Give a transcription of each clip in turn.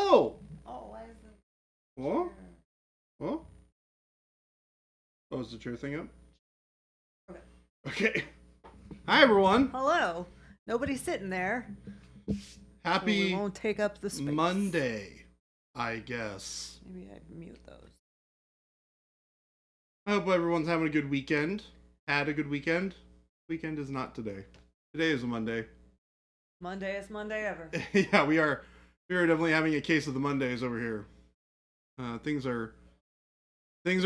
Hello! Oh, why is it? What? What? Oh, is the chair thing up? Okay. Okay. Hi, everyone. Hello. Nobody's sitting there. Happy so we won't take up the space. Monday, I guess. Maybe I'd mute those. I hope everyone's having a good weekend. Had a good weekend. Weekend is not today. Today is a Monday. Mondayest Monday ever. Yeah, we are definitely having a case of the Mondays over here. Things are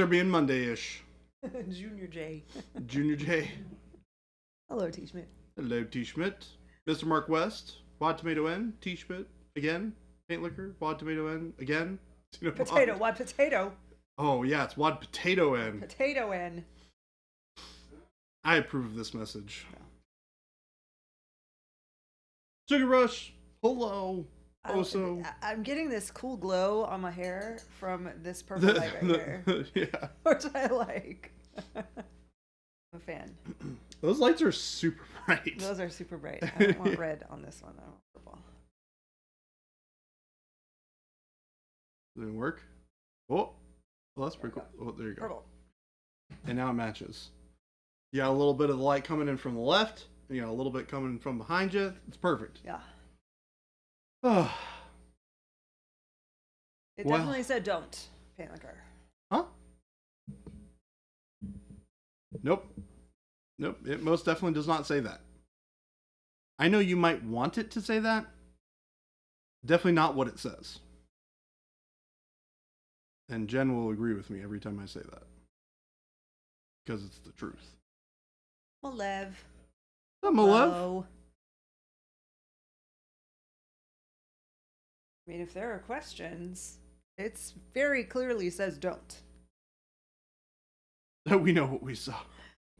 being Monday-ish. Junior J. Junior J. Hello, T. Schmidt. Hello, T. Schmidt. Mr. Mark West. Wad Tomato N. T. Schmidt. Again. Paint Liquor. Wad Tomato N. Again. Potato. What potato? Oh, yeah, it's Wad Potato N. Potato N. I approve of this message. No. Sugar Rush. Hello. Also, I'm getting this cool glow on my hair from this purple light right here. Yeah. Which I like. I'm a fan. Those lights are super bright. Those are super bright. I don't want red on this one. I want purple. Didn't work? Oh. Well, that's pretty cool. Oh, there you go. Purple. And now it matches. You got a little bit of the light coming in from the left. And you got a little bit coming from behind you. It's perfect. Yeah. Oh. It definitely said don't paint liquor. Huh? Nope. Nope. It most definitely does not say that. I know you might want it to say that. Definitely not what it says. And Jen will agree with me every time I say that. Because it's the truth. Malev. Malev? I mean, if there are questions, it's very clearly says don't. We know what we saw.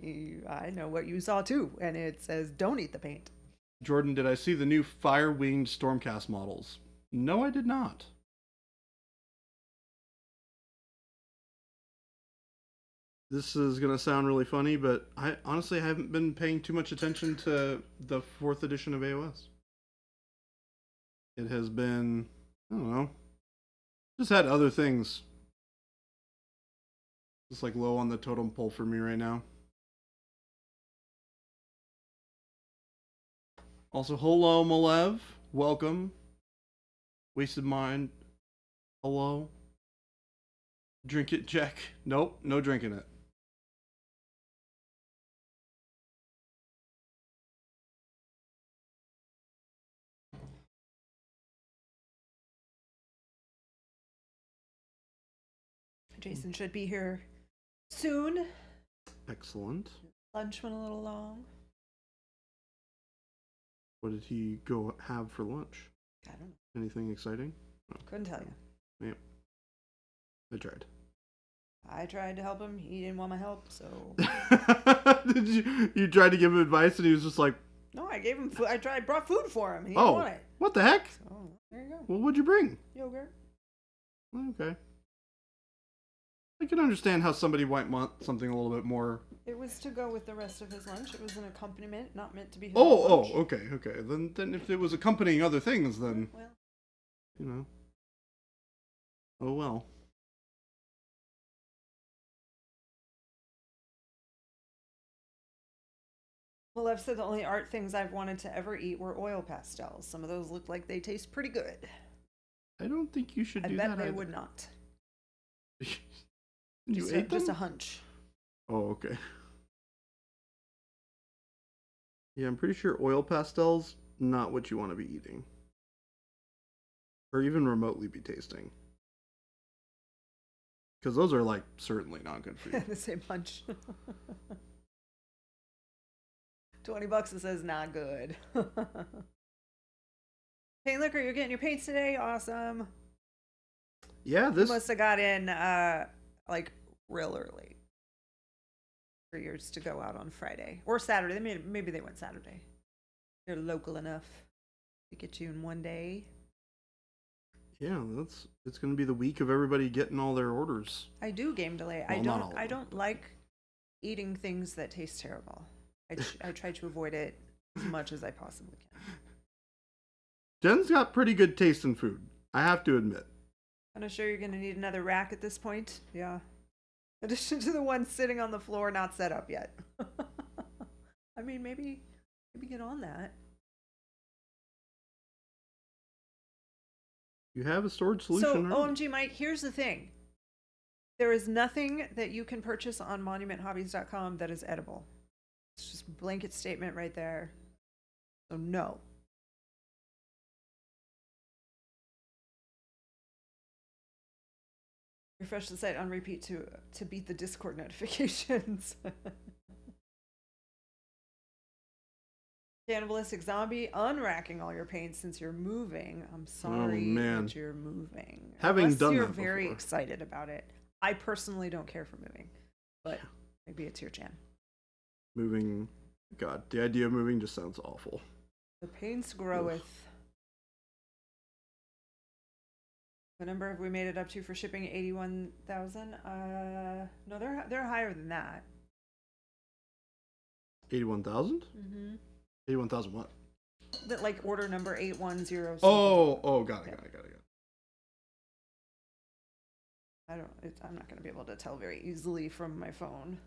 I know what you saw too, and it says don't eat the paint. Jordan, did I see the new fire-winged Stormcast models? No, I did not. This is going to sound really funny, but I honestly haven't been paying too much attention to the 4th edition of AOS. It has been, I don't know, just had other things. Just like low on the totem pole for me right now. Also, hello, Malev. Welcome. Wasted Mind. Hello. Drink it, Jack. Nope, no drinking it. Jason should be here soon. Excellent. Lunch went a little long. What did he go have for lunch? I don't know. Anything exciting? No. Couldn't tell you. Yep. I tried. I tried to help him. He didn't want my help, so. Did you tried to give him advice and he was just like, no, I gave him food. I brought food for him. He didn't want it. What the heck? So, there you go. Well, what'd you bring? Yogurt. Okay. I can understand how somebody might want something a little bit more. It was to go with the rest of his lunch. It was an accompaniment, not meant to be his lunch. Okay. Then if it was accompanying other things, then, well, you know. Oh, well. Well, I've said the only art things I've wanted to ever eat were oil pastels. Some of those look like they taste pretty good. I don't think you should do that. I bet they either. would not. You ate them? Just a hunch. Oh, okay. Yeah, I'm pretty sure oil pastels, not what you want to be eating. Or even remotely be tasting. Because those are, like, certainly not good for you. The same hunch. $20 it says not good. Paint liquor, you're getting your paints today? Awesome. Yeah, this... You must have got in, like, real early. For yours to go out on Friday. Or Saturday. Maybe they went Saturday. They're local enough to get you in one day. Yeah, it's going to be the week of everybody getting all their orders. I do game delay. Well, I don't like eating things that taste terrible. I try to avoid it as much as I possibly can. Jen's got pretty good taste in food. I have to admit. I'm not sure you're going to need another rack at this point. Yeah. In addition to the one sitting on the floor, not set up yet. I mean, maybe get on that. You have a storage So, solution. OMG, Mike, here's the thing. There is nothing that you can purchase on monumenthobbies.com that is edible. It's just a blanket statement right there. So, no. Refresh the site on repeat to beat the Discord notifications. Cannibalistic zombie, unracking all your paint since you're moving. I'm sorry that you're moving. Having Unless done you're that very before. excited about it. I personally don't care for moving, but maybe it's your jam. Moving, God, the idea of moving just sounds awful. The pains groweth. What number have we made it up to for shipping? 81,000. No, they're higher than that. 81,000? Mm-hmm. 81,000 what? That like order number 810. Oh, got it. I'm not going to be able to tell very easily from my phone,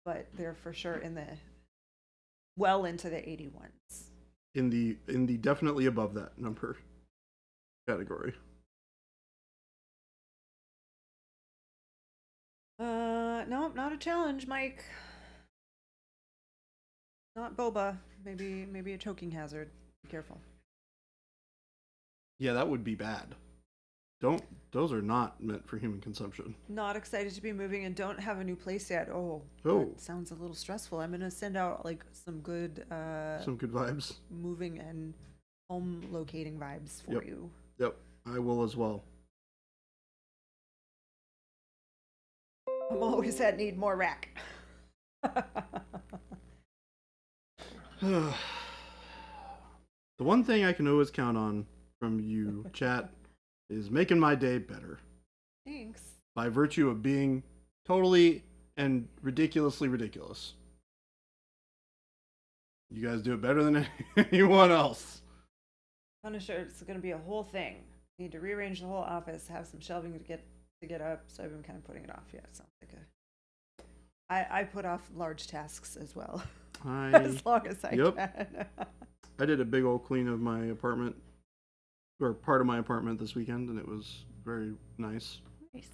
but they're for sure in the well into the 81s. In the definitely above that number category. No, not a challenge, Mike. Not boba. Maybe a choking hazard. Be careful. Yeah, that would be bad. Those are not meant for human consumption. Not excited to be moving and don't have a new place yet. Oh. That sounds a little stressful. I'm gonna send out like some good vibes. Moving and home locating vibes for you. Yep, I will as well. I'm always at need more rack. The one thing I can always count on from you, chat, is making my day better. Thanks. By virtue of being totally and ridiculously ridiculous. You guys do it better than anyone else. I'm not sure it's going to be a whole thing. Need to rearrange the whole office, have some shelving to get up, so I've been kind of putting it off. Yeah, it sounds like I put off large tasks as well. As long as I can. I did a big old clean of my apartment, or part of my apartment this weekend, and it was very nice. Nice.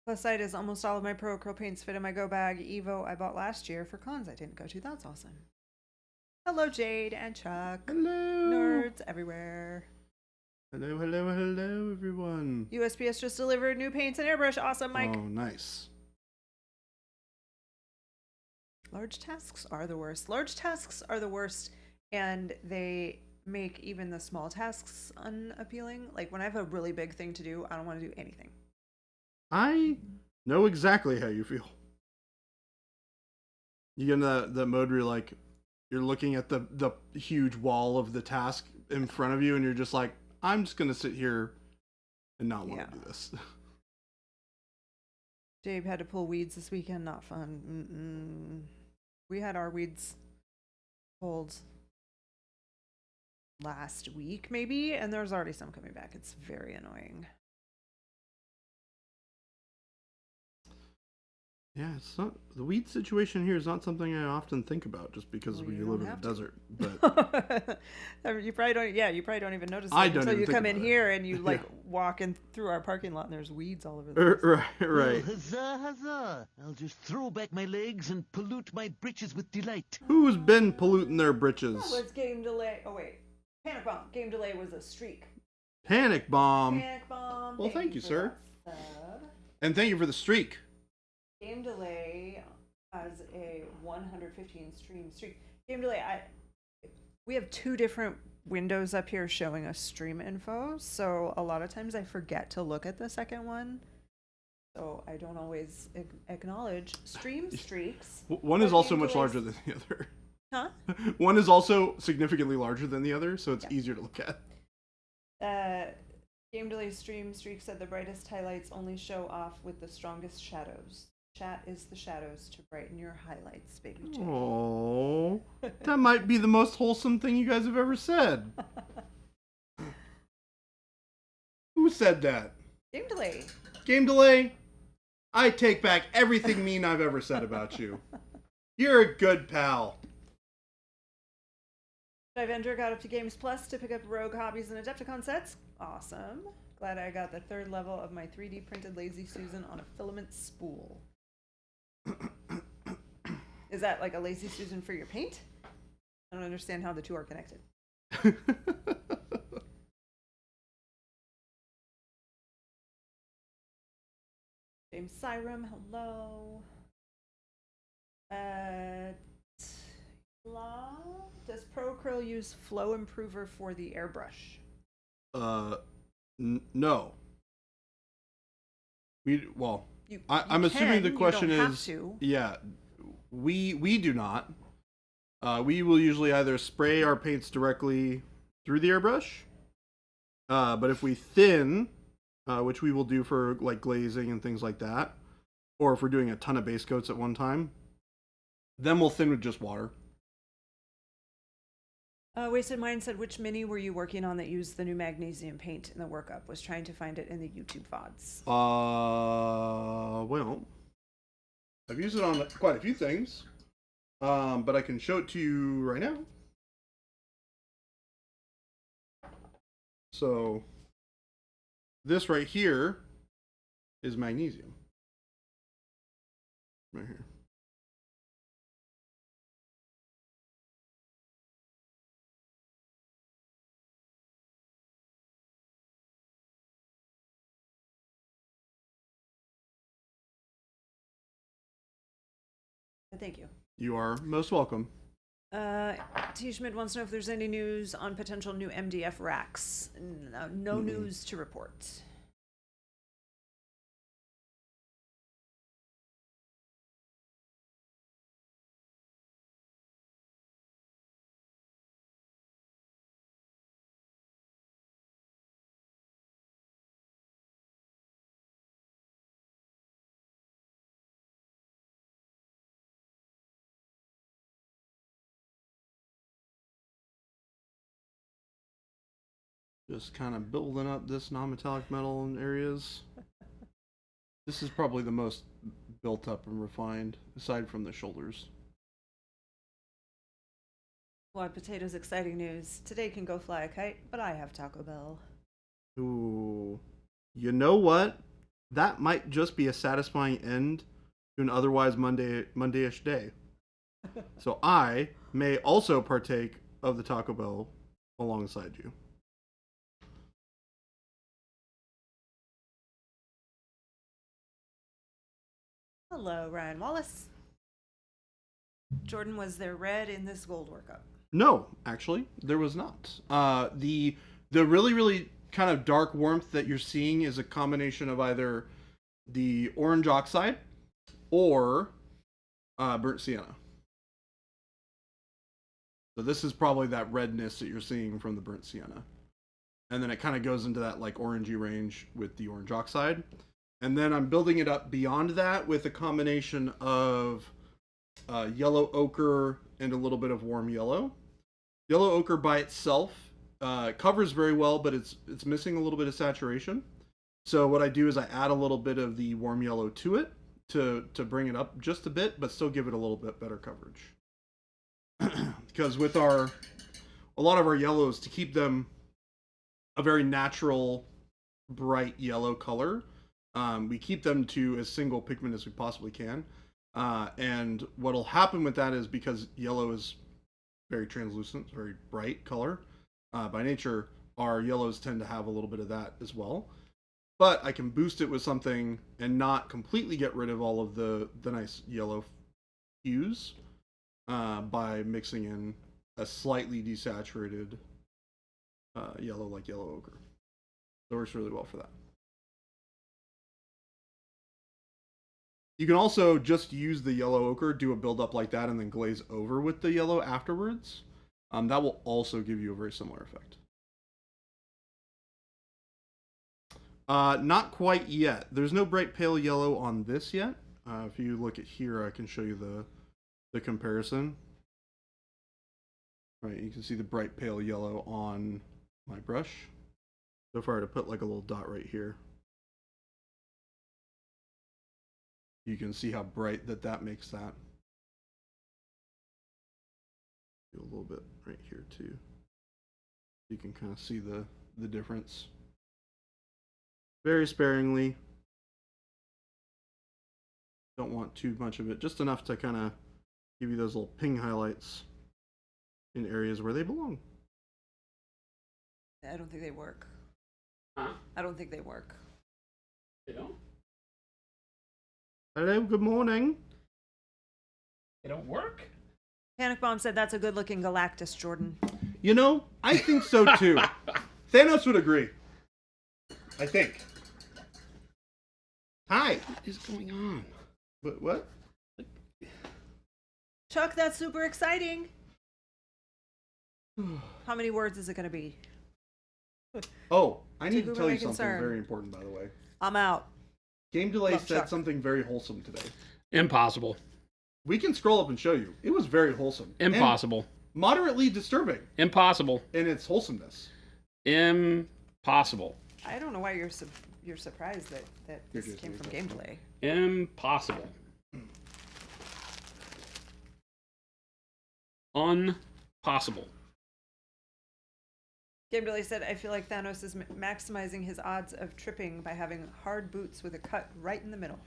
Plus side is almost all of my Pro Acryl paints fit in my go bag Evo I bought last year for cons I didn't go to. That's awesome. Hello, Jade and Chuck. Hello. Nerds everywhere. Hello, everyone. USPS just delivered new paints and airbrush. Awesome, Mike. Oh, nice. Large tasks are the worst. Large tasks are the worst, and they make even the small tasks unappealing. Like when I have a really big thing to do, I don't want to do anything. I know exactly how you feel. You get in the mode where you're looking at the huge wall of the task in front of you, and you're just like, I'm just gonna sit here and not want to do this. Jabe had to pull weeds this weekend. Not fun. We had our weeds pulled last week, maybe, and there's already some coming back. It's very annoying. Yeah, it's not the weed situation here is not something I often think about just because we live in the desert. But you probably don't. Yeah, you probably don't even notice I it don't until even you think come in about it. here and you like walk in through our parking lot and there's weeds all over the place. Right. Well, huzzah, huzzah. I'll just throw back my legs and pollute my britches with delight. Who's been polluting their britches? That was game delay. Oh wait, panic bomb. Game delay was a streak. Panic bomb. Panic bomb. Well, thank you, sir. that sub. And thank you for the streak. Game delay has a 115 streak. Game delay. We have two different windows up here showing us stream info, so a lot of times I forget to look at the second one. So I don't always acknowledge stream streaks. One is also much larger than the other. Huh? One is also significantly larger than the other, so it's easier to look at. Game delay stream streak said the brightest highlights only show off with the strongest shadows. Chat is the shadows to brighten your highlights, baby J. Oh, that might be the most wholesome thing you guys have ever said. Who said that? Game delay. Game delay? I take back everything mean I've ever said about you. You're a good pal. Divender got up to Games Plus to pick up Rogue Hobbies and Adepticon sets. Awesome. Glad I got the 3rd level of my 3D printed Lazy Susan on a filament spool. Is that like a Lazy Susan for your paint? I don't understand how the two are connected. James Syram, hello. Does Pro Acryl use flow improver for the airbrush? No. I'm You assuming the can, question you don't have is, to. yeah, we do not. We will usually either spray our paints directly through the airbrush, but if we thin, which we will do for like glazing and things like that, or if we're doing a ton of base coats at one time, then we'll thin with just water. Wasted Mind said, which mini were you working on that used the new magnesium paint in the workup? Was trying to find it in the YouTube VODs. Well, I've used it on quite a few things, but I can show it to you right now. So, this right here is magnesium. Right here. Thank you. You are most welcome. T. Schmidt wants to know if there's any news on potential new MDF racks. No news to report. Just kind of building up this non-metallic metal in areas. This is probably the most built up and refined, aside from the shoulders. Quad Potatoes exciting news. Today can go fly a kite, but I have Taco Bell. Ooh. You know what? That might just be a satisfying end to an otherwise Monday-ish day. So I may also partake of the Taco Bell alongside you. Hello, Ryan Wallace. Jordan, was there red in this gold workup? No, actually, there was not. The really, really kind of dark warmth that you're seeing is a combination of either the orange oxide or burnt sienna. So this is probably that redness that you're seeing from the burnt sienna. And then it kind of goes into that like orangey range with the orange oxide. And then I'm building it up beyond that with a combination of yellow ochre and a little bit of warm yellow. Yellow ochre by itself covers very well, but it's missing a little bit of saturation. So what I do is I add a little bit of the warm yellow to it to bring it up just a bit, but still give it a little bit better coverage. Because with a lot of our yellows, to keep them a very natural, bright yellow color, we keep them to as single pigment as we possibly can. And what'll happen with that is because yellow is very translucent, very bright color. By nature, our yellows tend to have a little bit of that as well. But I can boost it with something and not completely get rid of all of the nice yellow hues by mixing in a slightly desaturated yellow like yellow ochre. So it works really well for that. You can also just use the yellow ochre, do a build-up like that, and then glaze over with the yellow afterwards. That will also give you a very similar effect. Not quite yet. There's no bright pale yellow on this yet. If you look at here, I can show you the comparison. Right, you can see the bright pale yellow on my brush. So if I were to put like a little dot right here, you can see how bright that makes that. Do a little bit right here too. You can kind of see the difference. Very sparingly. Don't want too much of it, just enough to kind of give you those little ping highlights in areas where they belong. I don't think they work. Huh? I don't think they work. They don't? Hello, good morning. They don't work? Panic Bomb said that's a good looking Galactus, Jordan. You know, I think so too. Thanos would agree. I think. Hi. What is going on? What? Chuck, that's super exciting. How many words is it going to be? Oh, I need to whom tell it you may something concern. very important, by the way. I'm out. Game Delay Love said Chuck. something very wholesome today. Impossible. We can scroll up and show you. It was very wholesome. and Impossible. moderately disturbing Impossible. in its wholesomeness. Impossible. I don't know why you're surprised that this Here, came from here. Game Delay. Impossible. Unpossible. Game Delay said, I feel like Thanos is maximizing his odds of tripping by having hard boots with a cut right in the middle.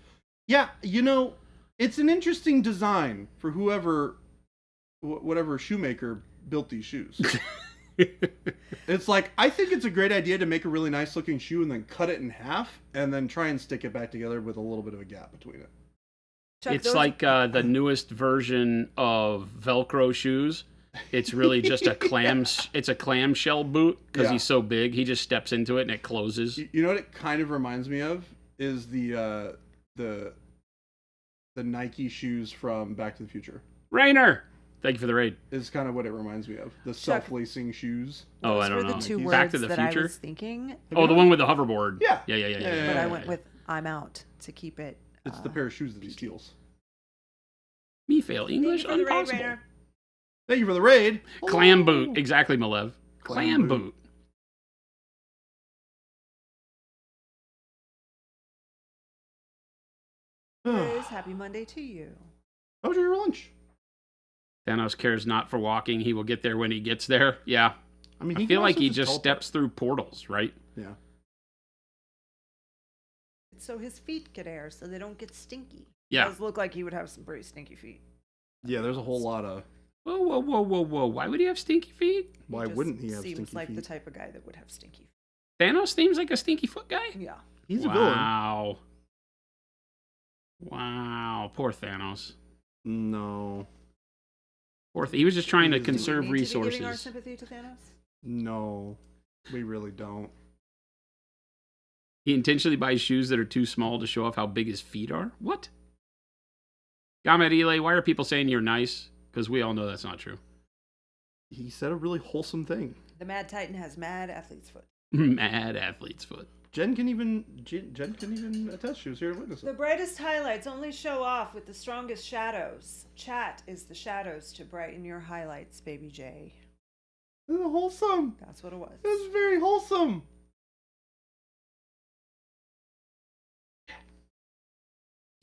Yeah, you know, it's an interesting design for whatever shoemaker built these shoes. It's like, I think it's a great idea to make a really nice looking shoe and then cut it in half and then try and stick it back together with a little bit of a gap between it. Chuck, It's those- like the newest version of Velcro shoes. It's really just it's a clamshell boot because Yeah. he's so big. He just steps into it and it closes. You know what it kind of reminds me of is the Nike shoes from Back to the Future. Rainer, thank you for the raid. Is kind of what it reminds me of. The Chuck. self-lacing shoes. Oh, I those don't were know. the two Back words to the that Future? I was thinking. Oh, the one with the hoverboard. Yeah. Yeah. But I went with I'm out to keep it. It's the pair of shoes that he steals. Me fail Thank you English for the raid, impossible. Rainer. Thank you for the raid. Clam Oh. boot, exactly, Malev. Clam boot. Liz, happy Monday to you. How was your lunch? Thanos cares not for walking. He will get there when he gets there. Yeah. I mean, I feel like he can just teleport. steps through portals, right? Yeah. So his feet get air, so they don't get stinky. Yeah. Does look like he would have some pretty stinky feet. Yeah, there's a whole lot of. Whoa. Why would he have stinky feet? Why just wouldn't he have seems stinky like feet? the type of guy that would have stinky feet. Thanos seems like a stinky foot guy? Yeah. He's a villain. Wow. Poor Thanos. No. He was just trying to Do we conserve Do we need to be giving our resources. sympathy to Thanos? No. We really don't. He intentionally buys shoes that are too small to show off how big his feet are? What? Gamet Ile, why are people saying you're nice? Because we all know that's not true. He said a really wholesome thing. The Mad Titan has mad athlete's foot. Mad athlete's foot. Jen can even attest. She was here to witness The it. brightest highlights only show off with the strongest shadows. Chat is the shadows to brighten your highlights, baby J. This is wholesome. That's what it was. This is very wholesome.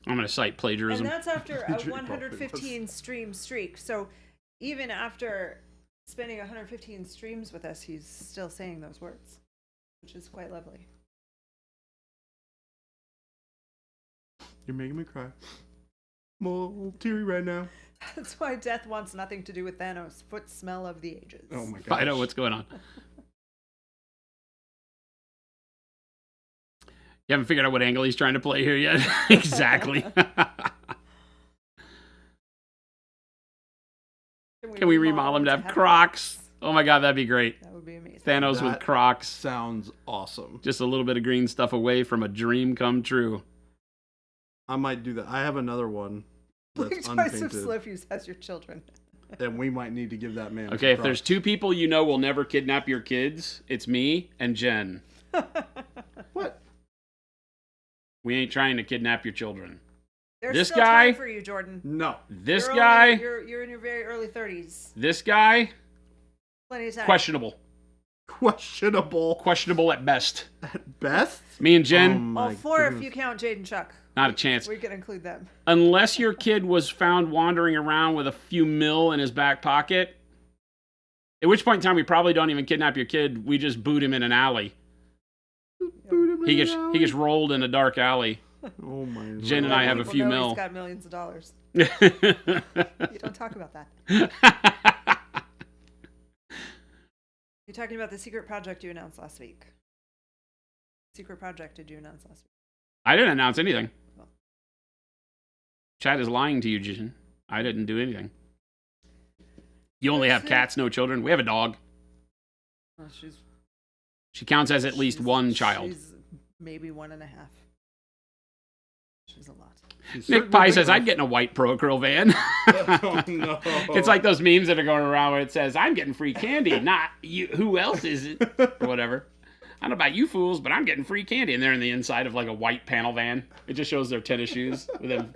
I'm going to cite plagiarism. And that's after a J- 115 stream streak. So even after spending 115 streams with us, he's still saying those words, which is quite lovely. You're making me cry. I'm a little teary right now. That's why death wants nothing to do with Thanos. Foot smell of the ages. Oh my god. Find out what's going on. You haven't figured out what angle he's trying to play here yet? Exactly. Can we remodel him to have Crocs? Oh my god, that'd be great. That would be amazing. Thanos with That Crocs. Sounds awesome. Just a little bit of green stuff away from a dream come true. I might do that. I have another one that's Blue Joseph unpainted, Slifus has your children. and we might need to give that man. Okay, if some there's two people you know will never kidnap your kids, it's me and Jen. What? We ain't trying to kidnap your children. There's This still guy- time for you, Jordan. No. This You're guy, you're in your very early 30s. this guy, Plenty of time. questionable. Questionable At best. at best. Me and Jen, Oh my All 4 if goodness. you count Jade and Chuck. not a chance. We can include them. Unless your kid was found wandering around with a few mil in his back pocket, at which point in time we probably don't even kidnap your kid. We just boot him in an alley. Boot him He in gets the he gets alley. rolled in a dark alley. Oh my. Jen and I have a People few know mil. He's got millions of dollars. You're You don't talk about that. You're talking about the secret project you announced last week. Secret project did you announce last week? I didn't announce anything. Oh. Chad is lying to you, Jen. I didn't do anything. You only have cats, no children. We have a dog. Oh, She counts as at least one child. She's maybe 1.5. She's a lot. He's Nick certainly Pye big says, enough. I'd get in a white Pro Curl van. Oh no. It's like those memes that are going around where it says, I'm getting free candy, not you. Who else is it? Or whatever. I don't know about you fools, but I'm getting free candy. And they're in the inside of like a white panel van. It just shows their tennis shoes with them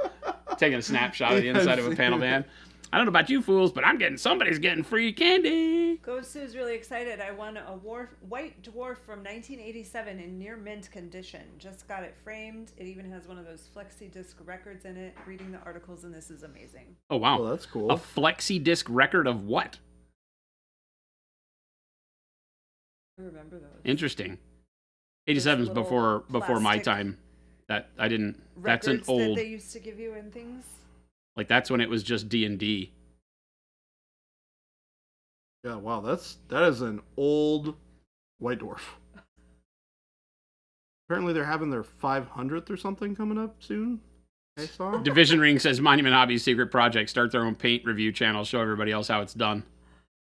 taking a snapshot of the inside of a panel van. I don't know about you fools, but somebody's getting free candy. Ghost Sue's really excited. I won a white dwarf from 1987 in near mint condition. Just got it framed. It even has one of those flexi disc records in it. Reading the articles, and this is amazing. Oh, wow. Oh, that's cool. A flexi disc record of what? I remember those. Interesting. 87's little before my plastic time. That I didn't. That's an Records that old. they used to give you and things. Like that's when it was just D&D. Yeah, wow, that is an old White Dwarf. Apparently they're having their 500th or something coming up soon. I saw. Division Ring says Monument Hobby's secret project: start their own paint review channel, show everybody else how it's done.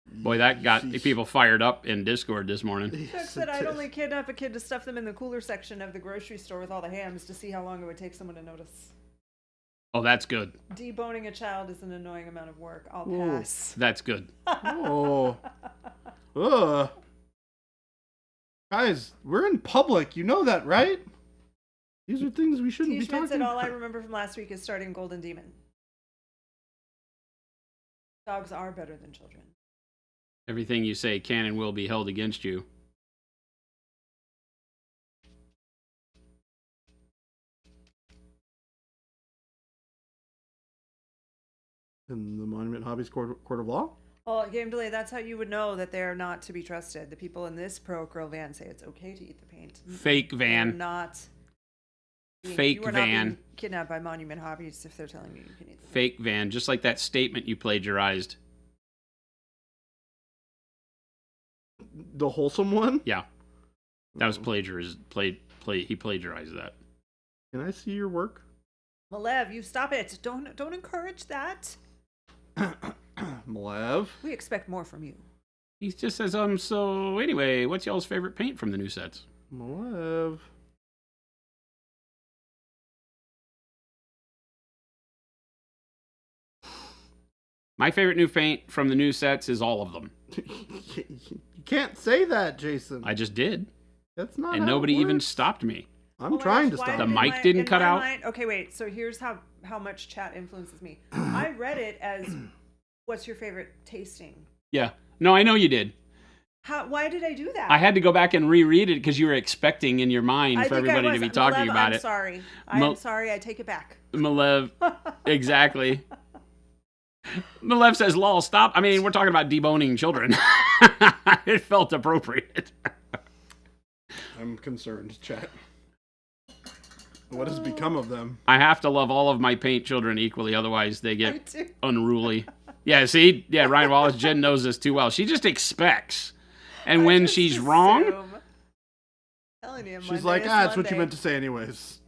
Boy, that got Sheesh. people fired up in Discord this morning. Chuck Yes, said it I'd is. only kidnap a kid to stuff them in the cooler section of the grocery store with all the hams to see how long it would take someone to notice. Oh, that's good. Deboning a child is an annoying amount of work. I'll Ooh. pass. That's good. Oh. Ugh. Guys, we're in public. You know that, right? These are things we shouldn't T. be Schmidt talking said all I about. remember from last week is starting Golden Demon. Dogs are better than children. Everything you say can and will be held against you. In the Monument Hobbies Court of Law? Well, Game Delay, that's how you would know that they're not to be trusted. The people in this Pro Curl van say it's okay to eat the paint. Fake They're van. not. Fake you are van. Not being kidnapped by Monument Hobbies if they're telling you you can eat the Fake van. Just like that statement you plagiarized. The wholesome one? Yeah. That was plagiarized. He plagiarized that. Can I see your work? Malev, you stop it. Don't encourage that. Malev? We expect more from you. He just says, so anyway, what's y'all's favorite paint from the new sets? Malev. My favorite new paint from the new sets is all of them. You can't say that, Jason. I just did. That's not And how nobody it even works. stopped me. I'm Oh my trying to gosh, stop. why The in mic my- didn't in cut my out? mind- okay, wait. So here's how much chat influences me. I read it as, "What's your favorite tasting?" Yeah. No, I know you did. Why did I do that? I had to go back and reread it because you were expecting in your mind I for think I everybody to was. be talking Malev, about I'm it. sorry. Mo- I'm sorry. I take it back. Malev, exactly. Malev says, lol, stop. I mean, we're talking about deboning children. It felt appropriate. I'm concerned, chat. What has become of them? I have to love all of my paint children equally, otherwise they I get do. unruly. Yeah, see? Yeah, Ryan Wallace, Jen knows this too well. She just expects. And when just she's wrong, assume. Telling you, She's like, that's what you meant to say anyways.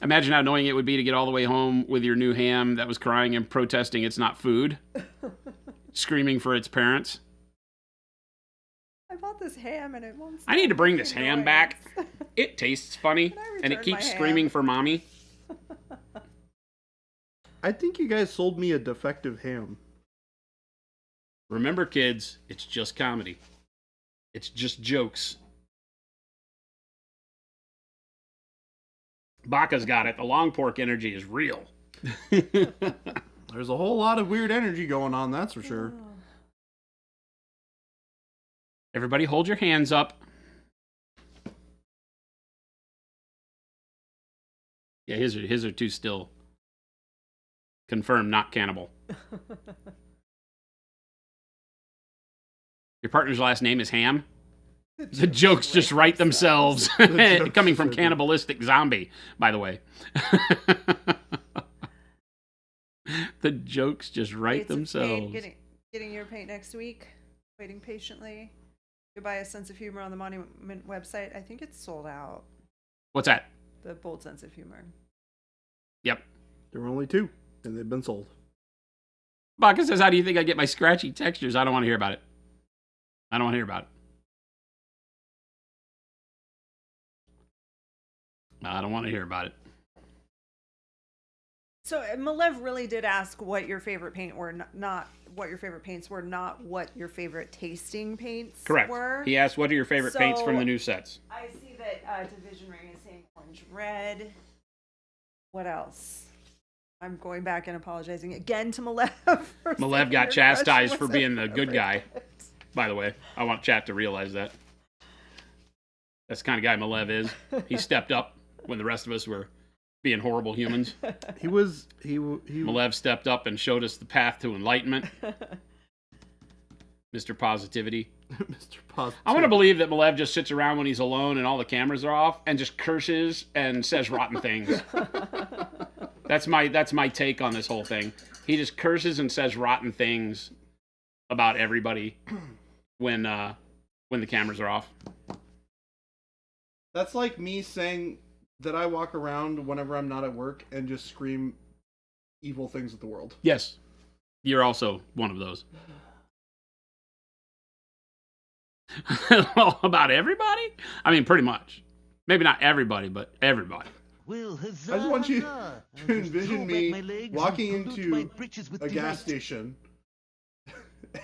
imagine how annoying it would be to get all the way home with your new ham that was crying and protesting it's not food, screaming for its parents. I bought this ham and it won't. I need to stop bring this making ham noise. back. It tastes funny, Can I and it return keeps my ham? screaming for mommy. I think you guys sold me a defective ham. Remember, kids, it's just comedy. It's just jokes. Baca's got it. The long pork energy is real. There's a whole lot of weird energy going on, that's for sure. Everybody hold your hands up. Yeah, his are too still. Confirmed, not cannibal. Your partner's last name is Ham? The jokes just write themselves. Coming from Cannibalistic Zombie, by the way. The jokes just write themselves. Getting your paint next week. Waiting patiently. Goodbye, a sense of humor on the Monument website. I think it's sold out. What's that? The bold sense of humor. Yep. There were only 2, and they've been sold. Baca says, how do you think I get my scratchy textures? I don't want to hear about it. I don't want to hear about it. I don't want to hear about it. So Malev really did ask what your favorite paint were, not what your favorite paints were, not what your favorite tasting paints Correct. were. He asked, what are your favorite paints from the new sets? I see that Division Ring is saying orange red. What else? I'm going back and apologizing again to Malev. Malev got chastised for being the good guy, by the way. I want chat to realize that. That's the kind of guy Malev is. He stepped up when the rest of us were being horrible humans. He Malev stepped up and showed us the path to enlightenment. Mr. Positivity. Mr. Positivity. I want to believe that Malev just sits around when he's alone and all the cameras are off and just curses and says rotten things. That's my take on this whole thing. He just curses and says rotten things about everybody when the cameras are off. That's like me saying that I walk around whenever I'm not at work and just scream evil things at the world. Yes. You're also one of those. Well, about everybody? I mean, pretty much. Maybe not everybody, but everybody. Well, huzzah, I just want you huzzah. to I'll just envision throw me back my legs walking and pollute into my britches with a gas delight. station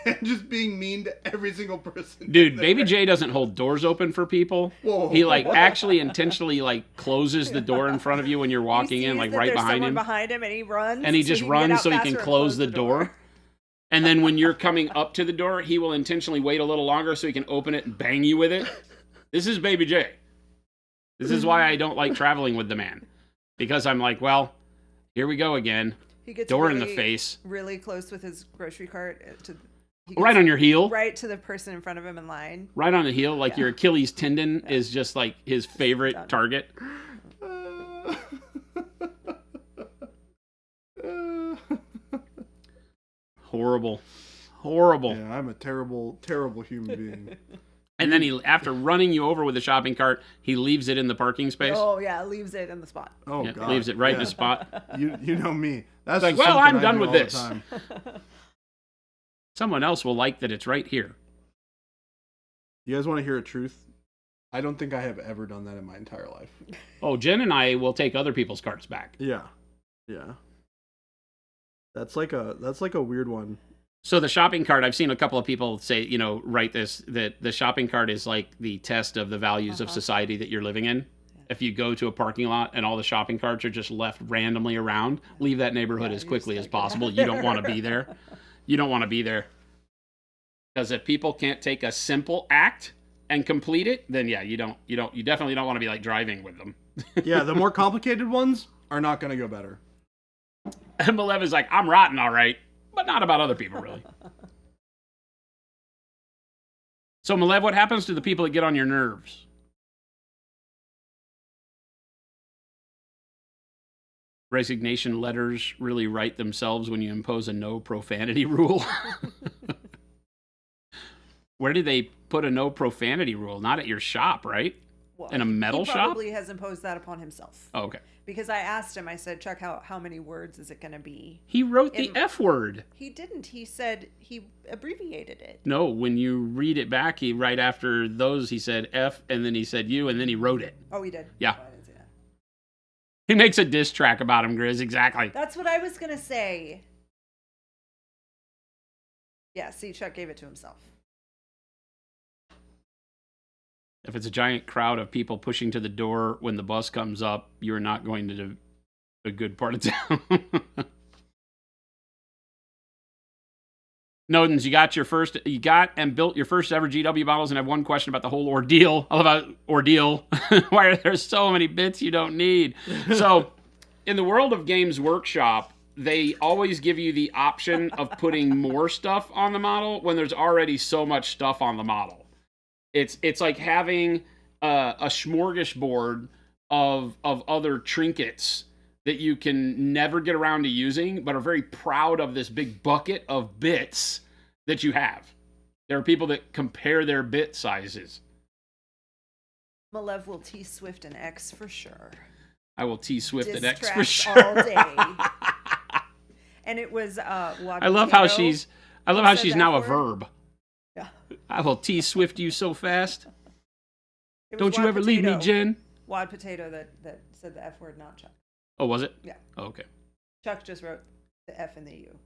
and just being mean to every single person. Dude, there. Baby J doesn't hold doors open for people. Whoa. He actually intentionally closes the door in front of you when you're walking in, right behind him. Behind him, and he runs. And he just runs so he can close the door. And then when you're coming up to the door, he will intentionally wait a little longer so he can open it and bang you with it. This is Baby J. This is why I don't like traveling with the man. Because I'm like, well, here we go again. He gets Door in really, the face. Really close with his grocery cart Right on your heel. right to the person in front of him in line. Right on the heel. Like your Achilles tendon is just like his favorite target. Horrible. Yeah, I'm a terrible, terrible human being. And then he, after running you over with the shopping cart, he leaves it in the parking space. Oh yeah, leaves it in the spot. Oh Yeah, God, leaves it right in the spot. You know me. That's Like, just well, something I'm I done do with all the this. time. Someone else will like that it's right here. You guys want to hear a truth? I don't think I have ever done that in my entire life. Oh, Jen and I will take other people's carts back. Yeah. That's like a weird one. So the shopping cart, I've seen a couple of people say, write this, that the shopping cart is like the test of the values of society that you're living in. If you go to a parking lot and all the shopping carts are just left randomly around, leave that neighborhood as quickly as possible. You don't want to be there. You don't want to be there. Because if people can't take a simple act and complete it, then yeah, you definitely don't want to be like driving with them. Yeah, the more complicated ones are not going to go better. And Malev is like, I'm rotten, all right, but not about other people, really. So, Malev, what happens to the people that get on your nerves? Resignation letters really write themselves when you impose a no profanity rule. Where did they put a no profanity rule? Not at your shop, right? Well, In a metal he shop? probably has imposed that upon himself. Oh, okay. Because I asked him, I said, Chuck, how many words is it going to be? He wrote the F word. He didn't. He said he abbreviated it. No, when you read it back, right after those, he said F, and then he said U, and then he wrote it. Oh, he did? Yeah. Oh, I didn't see that. He makes a diss track about him, Grizz, exactly. That's what I was going to say. Yeah, see, Chuck gave it to himself. If it's a giant crowd of people pushing to the door when the bus comes up, you're not going to a good part of town. Nodens, you got and built your first ever GW models, and I have one question about the whole ordeal. I love about ordeal. Why are there so many bits you don't need? So, in the world of Games Workshop, they always give you the option of putting more stuff on the model when there's already so much stuff on the model. It's like having a smorgasbord of other trinkets that you can never get around to using, but are very proud of this big bucket of bits that you have. There are people that compare their bit sizes. Malev will T-Swift an X for sure. I will T-Swift an X for Distract sure. all day. And it was I love how she's now a word. verb. Yeah. I will T-Swift you so fast. It was Don't you Wad ever leave me, Potato. Jen. Wad Potato that said the F word, not Chuck. Oh, was it? Yeah. Oh, okay. Chuck just wrote the F and the U.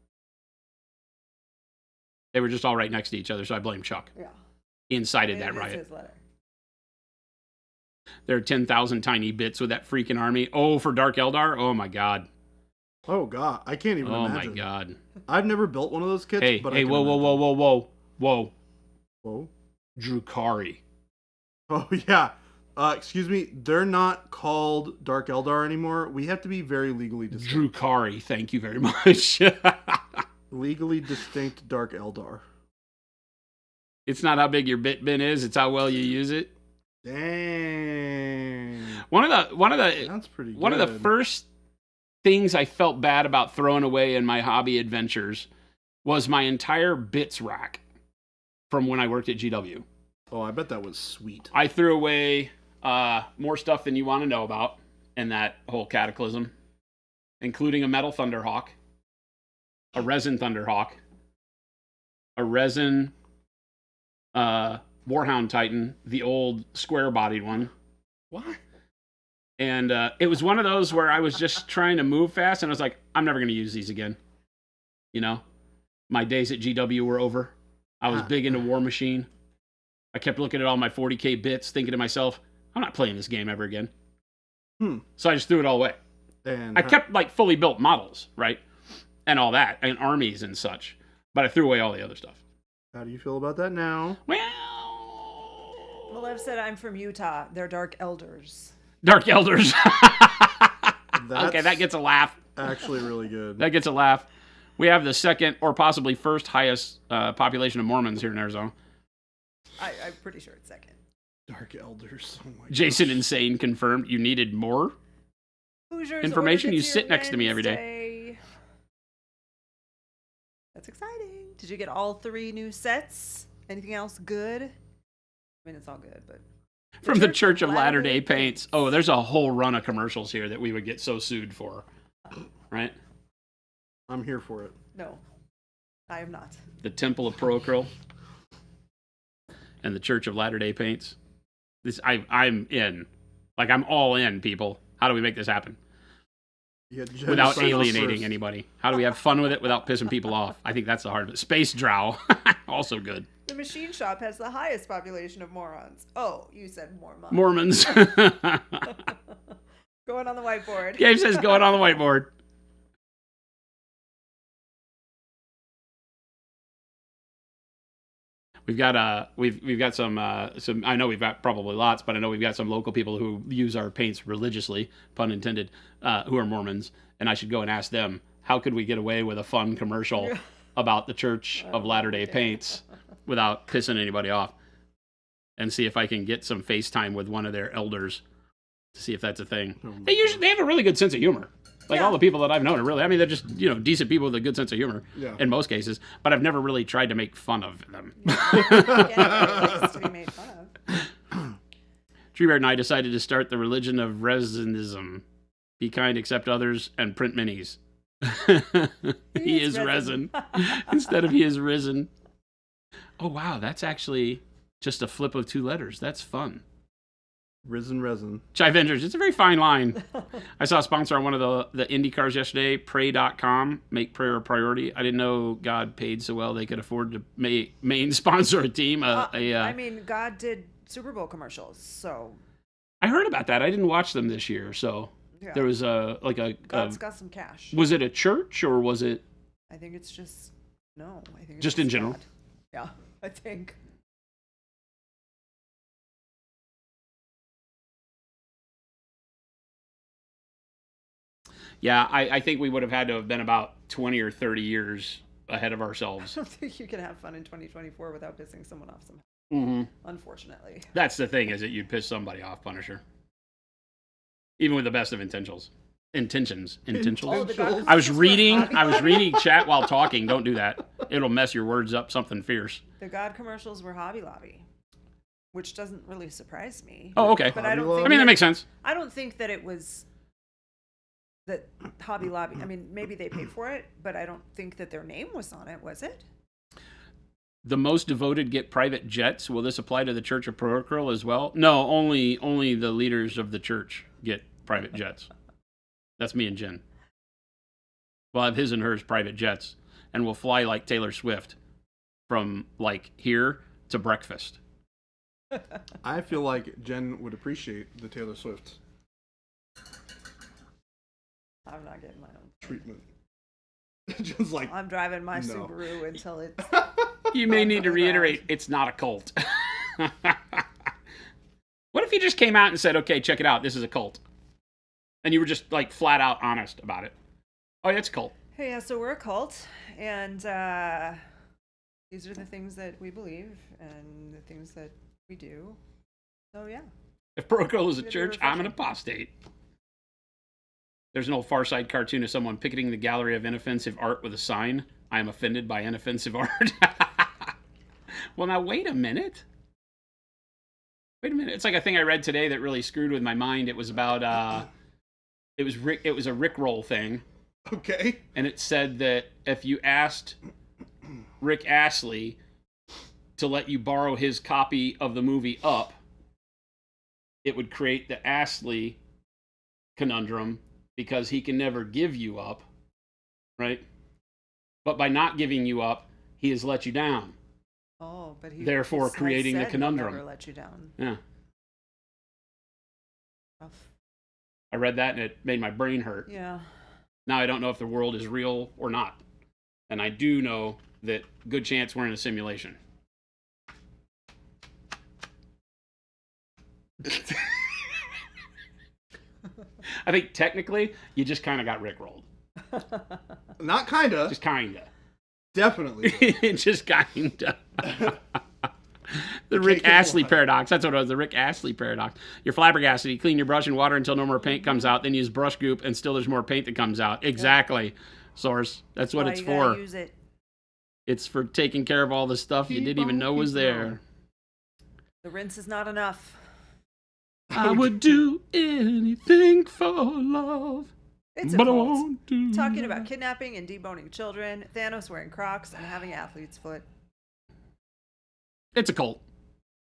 They were just all right next to each other, so I blame Chuck. Yeah. He incited It that is riot. his letter. There are 10,000 tiny bits with that freaking army. Oh, for Dark Eldar? Oh, my God. Oh god, I can't even Oh, imagine. my God. I've never built one of those kits. Hey, but I hey, can whoa, whoa, whoa, imagine. whoa, whoa, whoa. Whoa. Drukari. Oh yeah. Excuse me. They're not called Dark Eldar anymore. We have to be very legally distinct. Drukari, thank you very much. Legally distinct Dark Eldar. It's not how big your bit bin is, it's how well you use it. Dang. One of the That's pretty good. One of the first things I felt bad about throwing away in my hobby adventures was my entire bits rack from when I worked at GW. Oh, I bet that was sweet. I threw away more stuff than you want to know about in that whole cataclysm, including a metal Thunderhawk, a resin Thunderhawk, a resin Warhound Titan, the old square-bodied one. What? And it was one of those where I was just trying to move fast, and I was like, I'm never going to use these again. You know? My days at GW were over. I was big into War Machine. I kept looking at all my 40k bits, thinking to myself, I'm not playing this game ever again. So I just threw it all away. And I kept, like, fully built models, right? And all that, and armies and such. But I threw away all the other stuff. how do you feel about that now? Well... Malev said, I'm from Utah. They're Dark Elders. Dark Elders. That's Okay, that gets a laugh. actually really good. That gets a laugh. We have the second or possibly first highest population of Mormons here in Arizona. I'm pretty sure it's second. Dark Elders. Oh my Jason gosh. Insane confirmed you needed more. Hoosiers Information, ordered you it sit here next to me every day. Wednesday. That's exciting. Did you get all 3 new sets? Anything else good? I mean, it's all good, but... From the Church of Latter-day Paints. Oh, there's a whole run of commercials here that we would get so sued for. Right? I'm here for it. No, I am not. The Temple of Procryl. And the Church of Latter-day Paints. I'm in. Like, I'm all in, people. How do we make this happen? You had Jen Without sign off alienating first. anybody. How do we have fun with it without pissing people off? I think that's the hard bit. Space Drow. Also good. The machine shop has the highest population of morons. Oh, you said Mormons. Mormons. Going on the whiteboard. Gabe says going on the whiteboard. We've got we've got some I know we've got probably lots, but I know we've got some local people who use our paints religiously, pun intended, who are Mormons, and I should go and ask them, how could we get away with a fun commercial about the Church of Latter-day Paints without pissing anybody off? And see if I can get some FaceTime with one of their elders to see if that's a thing. They have a really good sense of humor. Like all the people that I've known are really, I mean, they're just, decent people with a good sense of humor in most cases, but I've never really tried to make fun of them. Yeah, likes to be made fun of. Treebeard and I decided to start the religion of resinism. Be kind, accept others, and print minis. He is resin. Instead of he is risen. Oh, wow, that's actually just a flip of 2 letters. That's fun. Risen resin. Chivengers, it's a very fine line. I saw a sponsor on one of the Indy cars yesterday, pray.com, make prayer a priority. I didn't know God paid so well they could afford to main sponsor a team. I mean, God did Super Bowl commercials. So I heard about that. I didn't watch them this year, so yeah, there was God's got some cash. was it a church or was it? I think it's just no. I think it's Just in general? God. Yeah, I think. Yeah, I think we would have had to have been about 20 or 30 years ahead of I ourselves. don't think you can have fun in 2024 without pissing someone off somehow. Mm-hmm. Unfortunately. That's the thing, is that you'd piss somebody off, Punisher. Even with the best of intentions. Intentions. Oh, the God I was commercials were reading Hobby Lobby? chat while talking. Don't do that. It'll mess your words up something fierce. The God commercials were Hobby Lobby, which doesn't really surprise me. Oh, okay. But I don't Hobby think I mean, that makes sense. I don't think that it was that Hobby Lobby. I mean, maybe they paid for it, but I don't think that their name was on it, was it? The most devoted get private jets. Will this apply to the Church of Protocol as well? No, only the leaders of the church get private jets. That's me and Jen. We'll have his and hers private jets, and we'll fly like Taylor Swift from like here to breakfast. I feel like Jen would appreciate the Taylor Swift I'm not getting my own. treatment. Just like, I'm driving my No. Subaru until it's. You may need to reiterate, it's not a cult. What if he just came out and said, okay, check it out, this is a cult? And you were just like flat out honest about it. Oh, yeah, it's a cult. Hey, yeah, so we're a cult, and these are the things that we believe and the things that we do. So yeah. If Protocol is a It'd be church, I'm an refreshing. apostate. There's an old Far Side cartoon of someone picketing the gallery of inoffensive art with a sign. I am offended by inoffensive art. Well, now, wait a minute. Wait a minute. It's like a thing I read today that really screwed with my mind. It was about, it was a Rickroll thing. okay. And it said that if you asked Rick Astley to let you borrow his copy of the movie Up, it would create the Astley conundrum because he can never give you up, right? But by not giving you up, he has let you down. Oh, but he Therefore has creating the said he'll conundrum. Never let you down. Yeah. Rough. I read that and it made my brain hurt. Yeah. Now I don't know if the world is real or not. And I do know that good chance we're in a simulation. I think technically you just kind of got rickrolled. Not kinda. Just kinda. Definitely. Just kinda. The cake Rick is Astley alive. paradox. That's what it was. The Rick Astley paradox. You're flabbergasted. You clean your brush in water until no more paint comes out. Then you use brush goop and still there's more paint that comes out. Exactly. Source. That's what Why it's you gotta for. Use it. It's for taking care of all the stuff you Keep didn't even on, know was keep there. on. The rinse is not enough. I would do anything for love. It's a But I cult. won't do Talking that. about kidnapping and deboning children, Thanos wearing Crocs, and having athlete's foot. It's a cult,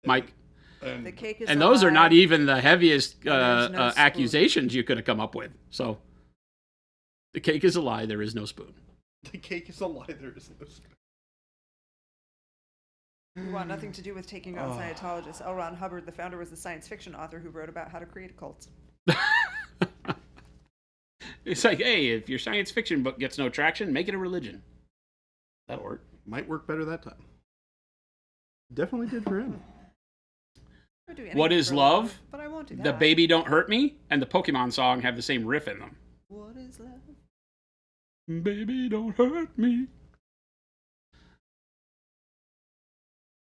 Mike. And The cake is And those are not alive. even the heaviest there's no spoon. accusations you could have come up with. So, the cake is a lie. There is no spoon. the cake is a lie. There is no spoon. We want nothing to do with taking out Scientologists. L. Ron Hubbard, the founder, was the science fiction author who wrote about how to create a cult. It's like, hey, if your science fiction book gets no traction, make it a religion. That'll work. Might work better that time. Definitely did for him. I would do What anything is for love? But I won't do that. The Baby Don't Hurt Me and the Pokemon song have the same riff in them. What is love? Baby, don't hurt me.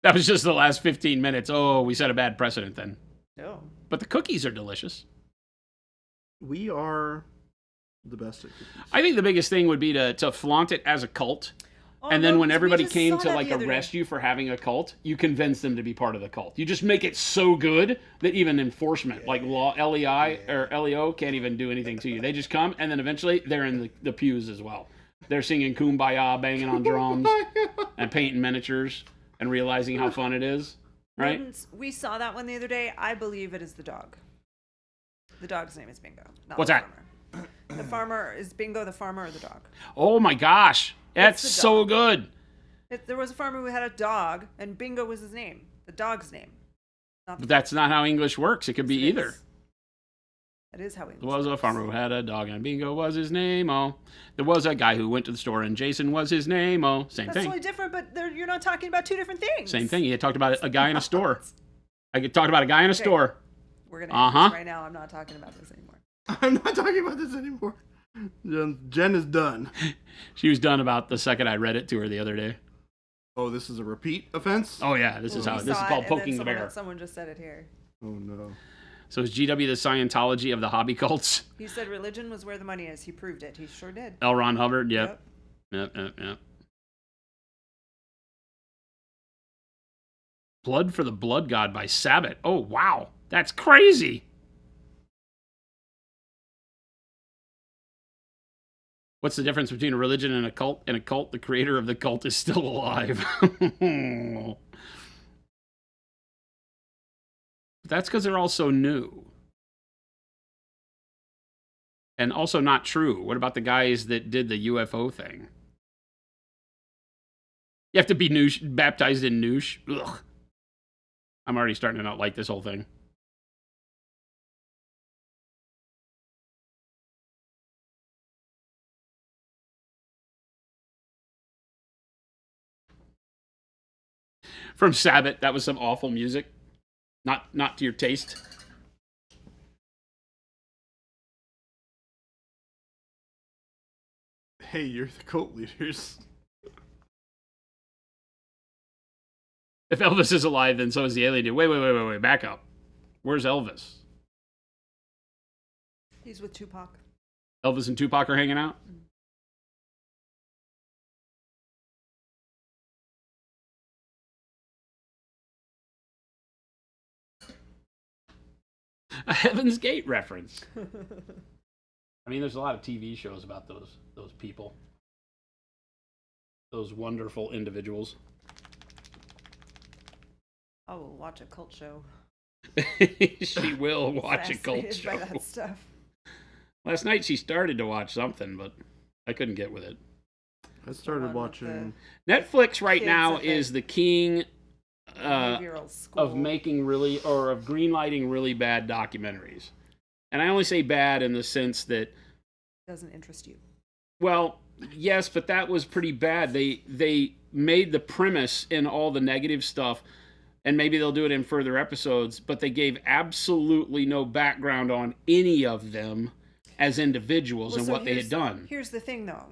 That was just the last 15 minutes. Oh, we set a bad precedent then. No. But the cookies are delicious. We are the best at cookies. I think the biggest thing would be to flaunt it as a cult. Oh, And then no, when 'cause we everybody just came saw to that like the other arrest day. you for having a cult, you convince them to be part of the cult. You just make it so good that even enforcement, like law, LEI or LEO, can't even do anything to you. They just come, and then eventually they're in the pews as well. They're singing Kumbaya, banging on drums, and painting miniatures, and realizing how fun it is, right? Rodents, we saw that one the other day. I believe it is the dog. The dog's name is Bingo. Not What's the that? Farmer. The farmer is Bingo the farmer or the dog? Oh my gosh, that's the so dog. good. There was a farmer who had a dog, and Bingo was his name. The dog's name. But that's not how English works. It could be either. That is how English There was a works. farmer who had a dog, and Bingo was his name. Oh, there was a guy who went to the store, and Jason was his name. Oh, same That's thing. totally different, but you're not talking about two different things. Same thing. He talked about a guy in a store. I talked about a guy in a Okay. store. We're going to end Uh-huh. this right now. I'm not talking about this anymore. I'm not talking about this anymore. Jen is done. She was done about the second I read it to her the other day. Oh, this is a repeat offense? Oh yeah, this is We how this is saw it, called and then poking the bear. Someone just said it here. Oh, no. So is GW the Scientology of the hobby cults? He said religion was where the money is. He proved it. He sure did. L. Ron Hubbard. Yep. Blood for the Blood God by Sabbath. Oh wow, that's crazy. What's the difference between a religion and a cult? In a cult, the creator of the cult is still alive. That's because they're all so new. And also not true. What about the guys that did the UFO thing? You have to be baptized in noosh. Ugh. I'm already starting to not like this whole thing. From Sabbath, that was some awful music. Not to your taste. Hey, you're the cult leaders. If Elvis is alive, then so is the alien dude. Wait, back up. Where's Elvis? He's with Tupac. Elvis and Tupac are hanging out? A Heaven's Gate reference. I mean, there's a lot of TV shows about those people. Those wonderful individuals. I will watch a cult show. She will watch a cult Fascinated show. by that stuff. Last night she started to watch something, but I couldn't get with it. I started one with watching. Netflix right Kids now at the is the king Behavioral school. of making really, or of greenlighting really bad documentaries. And I only say bad in the sense that, Doesn't interest you. well, yes, but that was pretty bad. They made the premise in all the negative stuff, and maybe they'll do it in further episodes, but they gave absolutely no background on any of them as individuals Well, and so what they had here's- done. Here's the thing, though.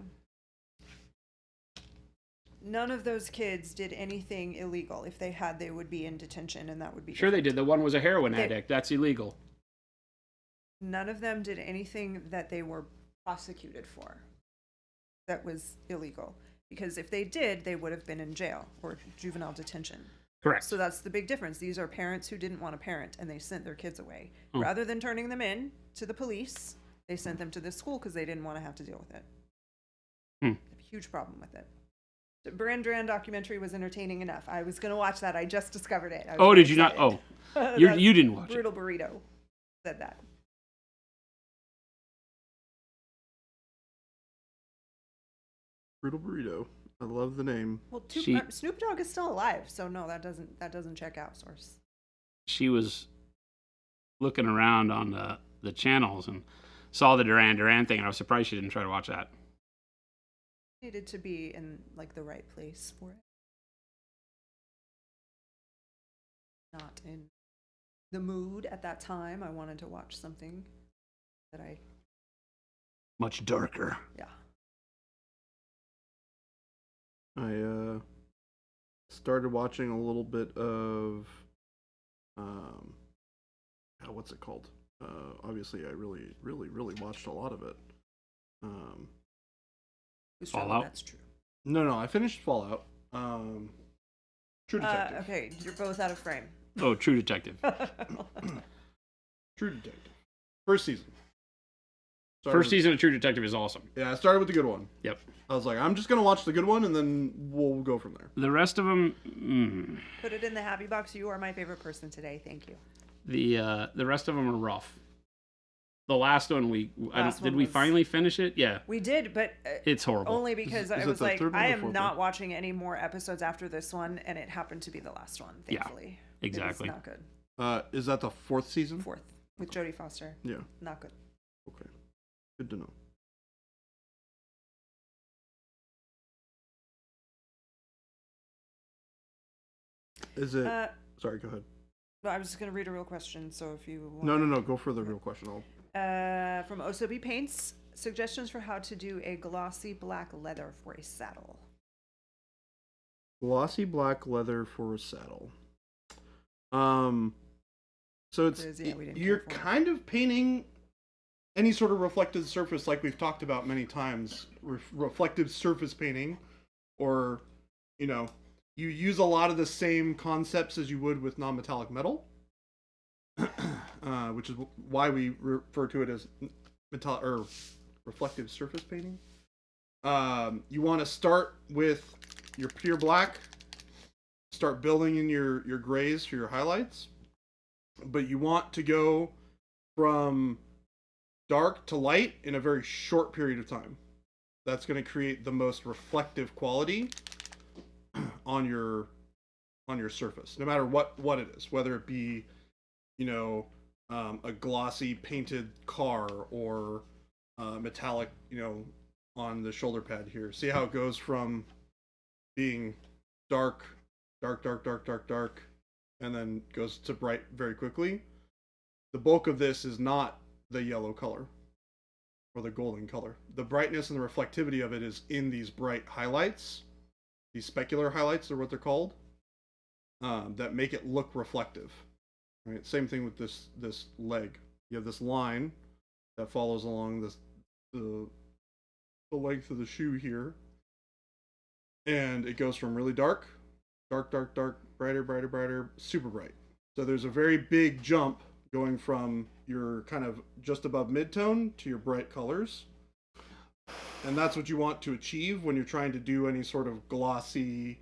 None of those kids did anything illegal. If they had, they would be in detention, and that would be Sure they did. The one was a heroin They- addict. That's illegal. None of them did anything that they were prosecuted for that was illegal. Because if they did, they would have been in jail or juvenile detention. Correct. So that's the big difference. These are parents who didn't want to parent, and they sent their kids away. Oh. Rather than turning them in to the police, they sent them to this school because they didn't want to have to deal with it. A huge problem with it. The Duran Duran documentary was entertaining enough. I was going to watch that. I just discovered it. I was Oh, very did you not? excited. Oh, That you didn't watch it. Brutal Burrito said that. Brutal Burrito. I love the name. Well, She- Snoop Dogg is still alive, so no, that doesn't check out. Source. She was looking around on the channels and saw the Duran Duran thing, and I was surprised she didn't try to watch that. Needed to be in like the right place for it. Not in the mood at that time. I wanted to watch something that I Much darker. yeah. I started watching a little bit of what's it called? Obviously I really watched a lot of it. Who's trouble, Fallout? That's true. No, I finished Fallout. True Detective. Okay, you're both out of frame. Oh, True Detective. True Detective. First season. First season of True Detective is awesome. Yeah, I started with the good one. Yep. I was like, I'm just gonna watch the good one, and then we'll go from there. The rest of them, Put it in the happy box. You are my favorite person today. Thank you. the rest of them are rough. The last one Last did one we was- finally finish it? Yeah, We did, but it's horrible. only because Is I it was the like, third one I or the am fourth not one? watching any more episodes after this one, and it happened to be the last one. Yeah, Thankfully, exactly. It was not good. Is that the 4th season? 4th with Jodie Foster. Yeah. Not good. Okay. Good to know. Is it? Sorry, go ahead. No, I was just gonna read a real question. So if you want No. Go for the real question. from Osobi Paints, suggestions for how to do a glossy black leather for a saddle. Glossy black leather for a saddle. So it's Yeah, we didn't you're care for it. kind of painting any sort of reflective surface, like we've talked about many times. Reflective surface painting, or you use a lot of the same concepts as you would with non-metallic metal, which is why we refer to it as metallic or reflective surface painting. You want to start with your pure black, start building in your grays for your highlights, but you want to go from dark to light in a very short period of time. That's going to create the most reflective quality on your surface, no matter what it is, whether it be a glossy painted car or metallic on the shoulder pad here. See how it goes from being dark, and then goes to bright very quickly. The bulk of this is not the yellow color or the golden color. The brightness and the reflectivity of it is in these bright highlights. These specular highlights are what they're called, that make it look reflective. Right? Same thing with this leg. You have this line that follows along the length of the shoe here, and it goes from really dark, brighter, super bright. So there's a very big jump going from your kind of just above mid-tone to your bright colors. And that's what you want to achieve when you're trying to do any sort of glossy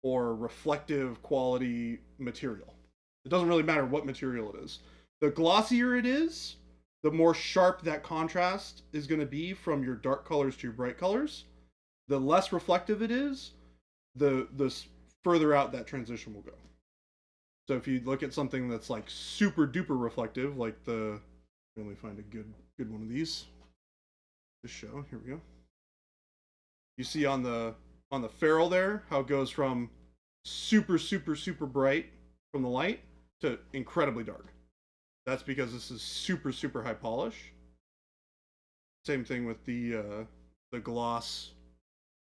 or reflective quality material. It doesn't really matter what material it is. The glossier it is, the more sharp that contrast is going to be from your dark colors to your bright colors. The less reflective it is, the further out that transition will go. So if you look at something that's like super duper reflective, like let me find a good one of these. This show, here we go. You see on the ferrule there how it goes from super bright from the light to incredibly dark. That's because this is super high polish. Same thing with the gloss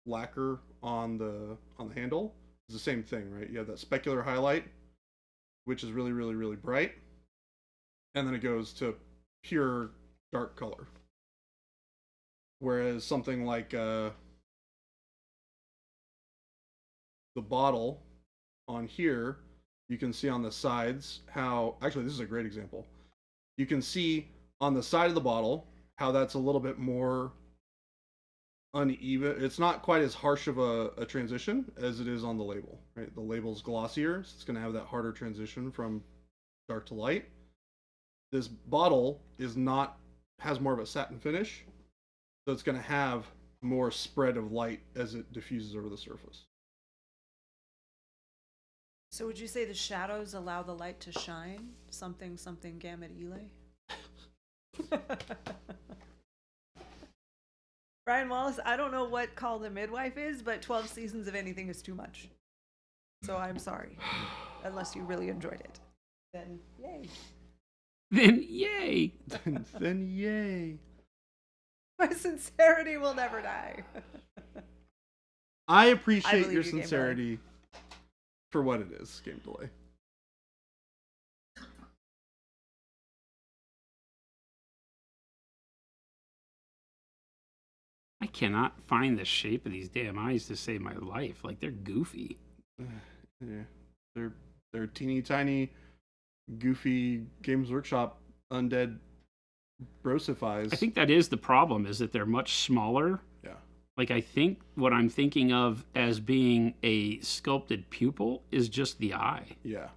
lacquer on the handle. It's the same thing, right? You have that specular highlight, which is really bright, and then it goes to pure dark color. Whereas something like the bottle on here, you can see on the sides how, actually this is a great example. You can see on the side of the bottle how that's a little bit more uneven. It's not quite as harsh of a transition as it is on the label, right? The label's glossier, so it's going to have that harder transition from dark to light. This bottle has more of a satin finish, so it's going to have more spread of light as it diffuses over the surface. So would you say the shadows allow the light to shine? Something gamma Elay? Brian Wallace, I don't know what Call the Midwife is, but 12 seasons of anything is too much. So I'm sorry. Unless you really enjoyed it. Then yay. Then yay. Then yay. My sincerity will never die. I appreciate believe your you, Game sincerity for what it is, Game Delay. I cannot find the shape of these damn eyes to save my life. Like, they're goofy. Yeah, they're teeny tiny, goofy Games Workshop undead brosifies. I think that is the problem, is that they're much smaller. Yeah. Like, I think what I'm thinking of as being a sculpted pupil is just the eye. Yeah.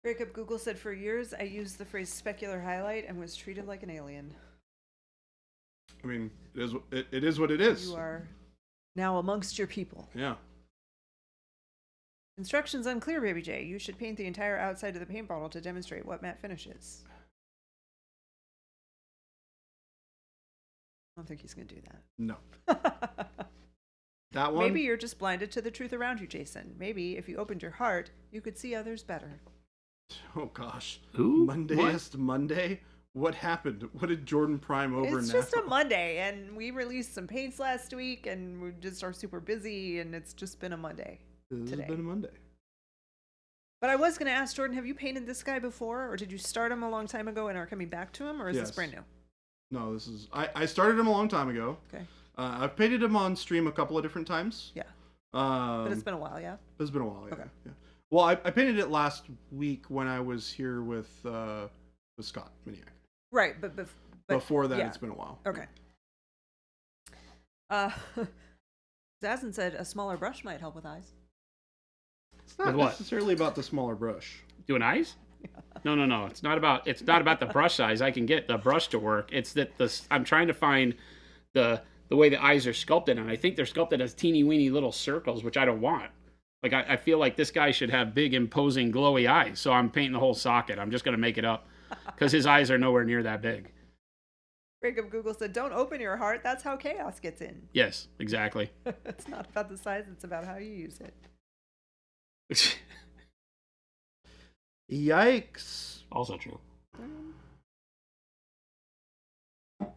Break Up Google said, for years I used the phrase specular highlight and was treated like an alien. I mean, it is what it is. You are now amongst your people. Yeah. Instructions unclear, Baby J. You should paint the entire outside of the paint bottle to demonstrate what matte finish is. I don't think he's going to do No. that. That one? Maybe you're just blinded to the truth around you, Jason. Maybe if you opened your heart, you could see others better. Oh, gosh. Who? Mondayest Monday? What happened? What did Jordan Prime over It's in just a Nashville? Monday, and we released some paints last week, and we just are super busy, and it's just been a Monday. This today. has been a Monday. But I was going to ask Jordan, have you painted this guy before, or did you start him a long time ago and are coming back to him, or is this Yes. brand new? No, this is... I started him a long time ago. Okay. I've painted him on stream a couple of different times. Yeah. But But it's been a while, yeah? It's been a while, yeah. Okay. Yeah. Well, I painted it last week when I was here with Scott Miniac. Right, but Before that, yeah. it's been a while. Okay. Zazen said a smaller brush might help with eyes. It's not With what? necessarily about the smaller brush. Doing eyes? No. It's not about the brush size. I can get the brush to work. It's that I'm trying to find the way the eyes are sculpted, and I think they're sculpted as teeny weeny little circles, which I don't want. Like I feel like this guy should have big, imposing, glowy eyes. So I'm painting the whole socket. I'm just gonna make it up because his eyes are nowhere near that big. Break Up Google said, don't open your heart. That's how chaos gets in. Yes, exactly. It's not about the size. It's about how you use it. Yikes. Also true. We're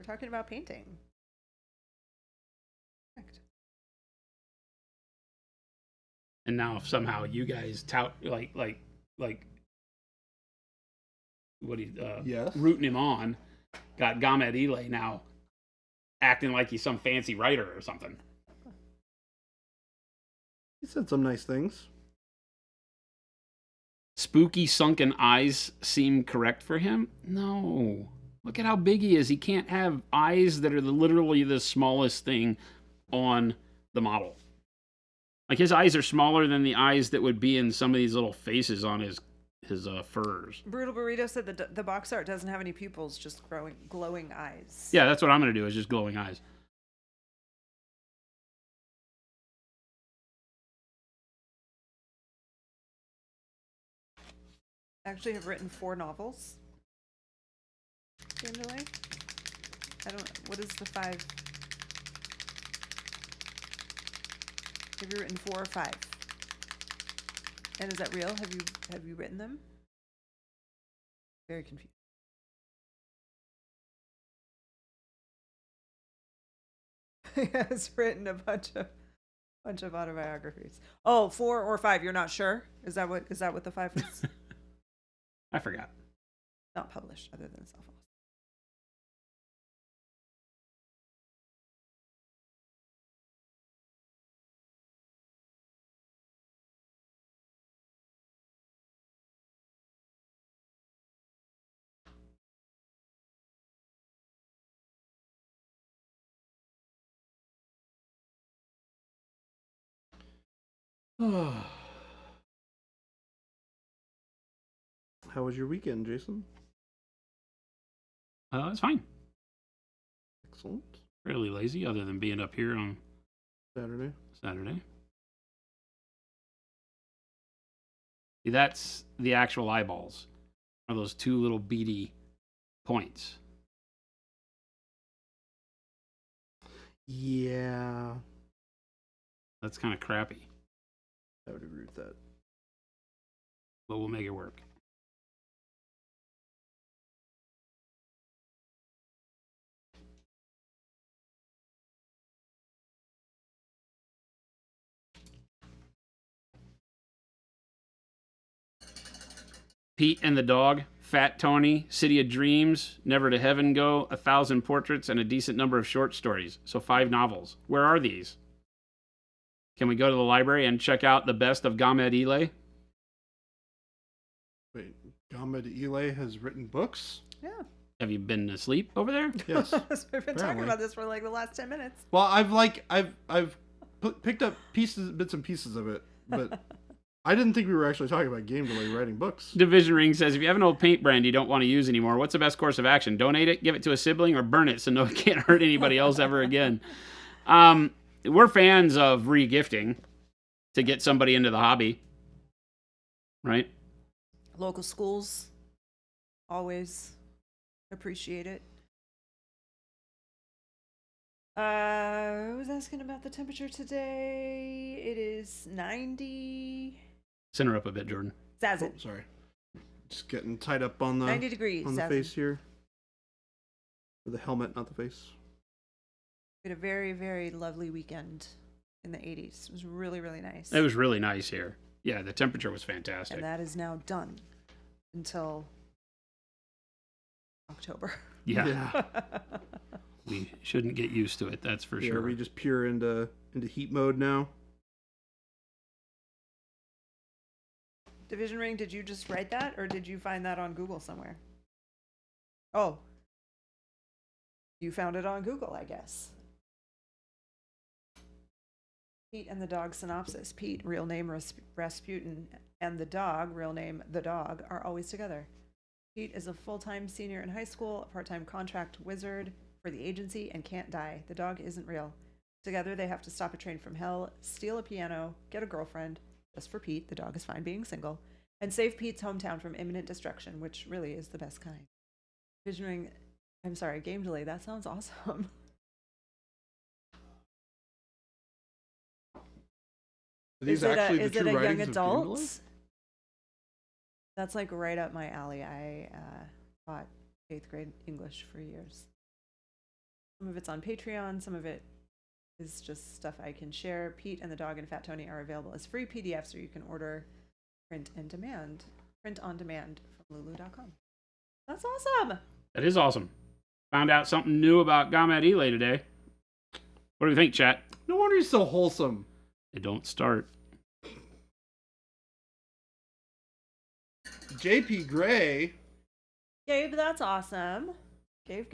talking about painting. Correct. And now if somehow you guys tout like what he Yes. rooting him on, got Gamed Ile now acting like he's some fancy writer or something. He said some nice things. Spooky sunken eyes seem correct for him? No. Look at how big he is. He can't have eyes that are literally the smallest thing on the model. Like his eyes are smaller than the eyes that would be in some of these little faces on his furs. Brutal Burrito said the box art doesn't have any pupils, just glowing eyes. Yeah, that's what I'm going to do, is just glowing eyes. I actually have written 4 novels. Delay. I don't. What is the 5? Have you written 4 or 5? And is that real? Have you written them? Very confused. He has written a bunch of autobiographies. Oh, 4 or 5. You're not sure? Is that what the 5 is? I forgot. Not published, other than self-published. How was your weekend, Jason? It's fine. Excellent. Really lazy, other than being up here on Saturday. See, that's the actual eyeballs. Are those 2 little beady points. Yeah. That's kind of crappy, I would agree with that. but we'll make it work. Pete and the Dog, Fat Tony, City of Dreams, Never to Heaven Go, 1,000 Portraits, and a decent number of short stories. So 5 novels. Where are these? Can we go to the library and check out the best of Gamed Ile? Wait, Gamed Ile has written books? Yeah. Have you been asleep over there? Yes. We've been talking Apparently. about this for like the last 10 minutes. Well, I've picked up bits and pieces of it, but I didn't think we were actually talking about Game Delay writing books. Division Ring says, if you have an old paint brand you don't want to use anymore, what's the best course of action? Donate it, give it to a sibling, or burn it so no it can't hurt anybody else ever again? We're fans of re-gifting. to get somebody into the hobby, right? Local schools always appreciate it. I was asking about the temperature today. It is 90. Send her up a bit, Jordan. Zazen. Oh, sorry. Just getting tied up on the 90 degrees. on the Zazen. face here. Or the helmet, not the face. We had a very, very lovely weekend in the 80s. It was really, really nice. It was really nice here. Yeah, the temperature was fantastic. And that is now done until October. Yeah, we shouldn't get used to it. That's for sure. We just peer into heat mode now. Division Ring, did you just write that or did you find that on Google somewhere? Oh. You found it on Google, I guess. Pete and the Dog synopsis. Pete, real name Rasputin, and the dog, real name the dog, are always together. Pete is a full-time senior in high school, a part-time contract wizard for the agency, and can't die. The dog isn't real. Together, they have to stop a train from hell, steal a piano, get a girlfriend, just for Pete, the dog is fine being single, and save Pete's hometown from imminent destruction, which really is the best kind. Visioning, I'm sorry, game delay, that sounds awesome. Are these Is it actually a, the is true it a young writings of adult? Gimli? That's like right up my alley. I taught 8th grade English for years. Some of it's on Patreon, some of it is just stuff I can share. Pete and the Dog and Fat Tony are available as free PDFs, or you can order print on demand from lulu.com. That's awesome. That is awesome. Found out something new about Gamet Ile today. What do you think, chat? No wonder he's so wholesome. They don't start. JP Gray. Gabe, that's awesome. Gabe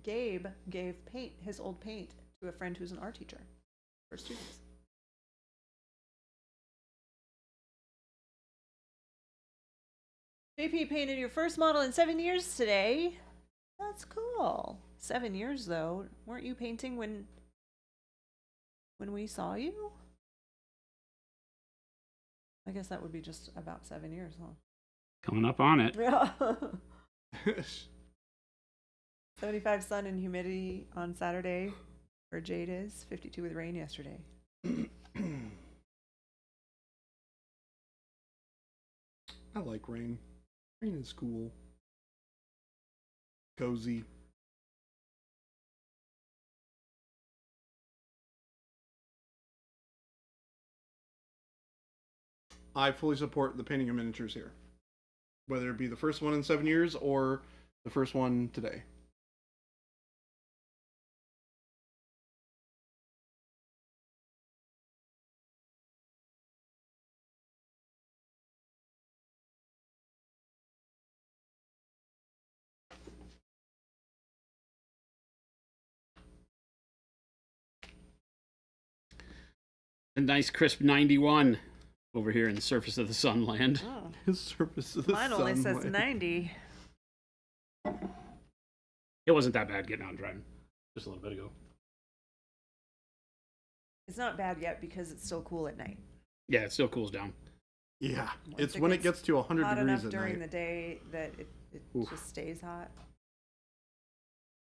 gave paint, his old paint, to a friend who's an art teacher for students. JP painted your first model in 7 years today. That's cool. 7 years though. Weren't you painting when we saw you? I guess that would be just about 7 years, huh? Coming up on it. Yeah. 75 sun and humidity on Saturday, where Jade is. 52 with rain yesterday. I like rain. Rain is cool. Cozy. I fully support the painting of miniatures here. Whether it be the first one in 7 years or the first one today. A nice crisp 91 over here in the surface of the sun land. Oh. His surface of the Mine only says sunlight. 90. It wasn't that bad getting out and driving just a little bit ago. It's not bad yet because it's still cool at night. Yeah, it still cools down. Yeah, Once it's it when it gets gets to 100 Hot degrees enough at during night. the day that it Oof. just stays hot.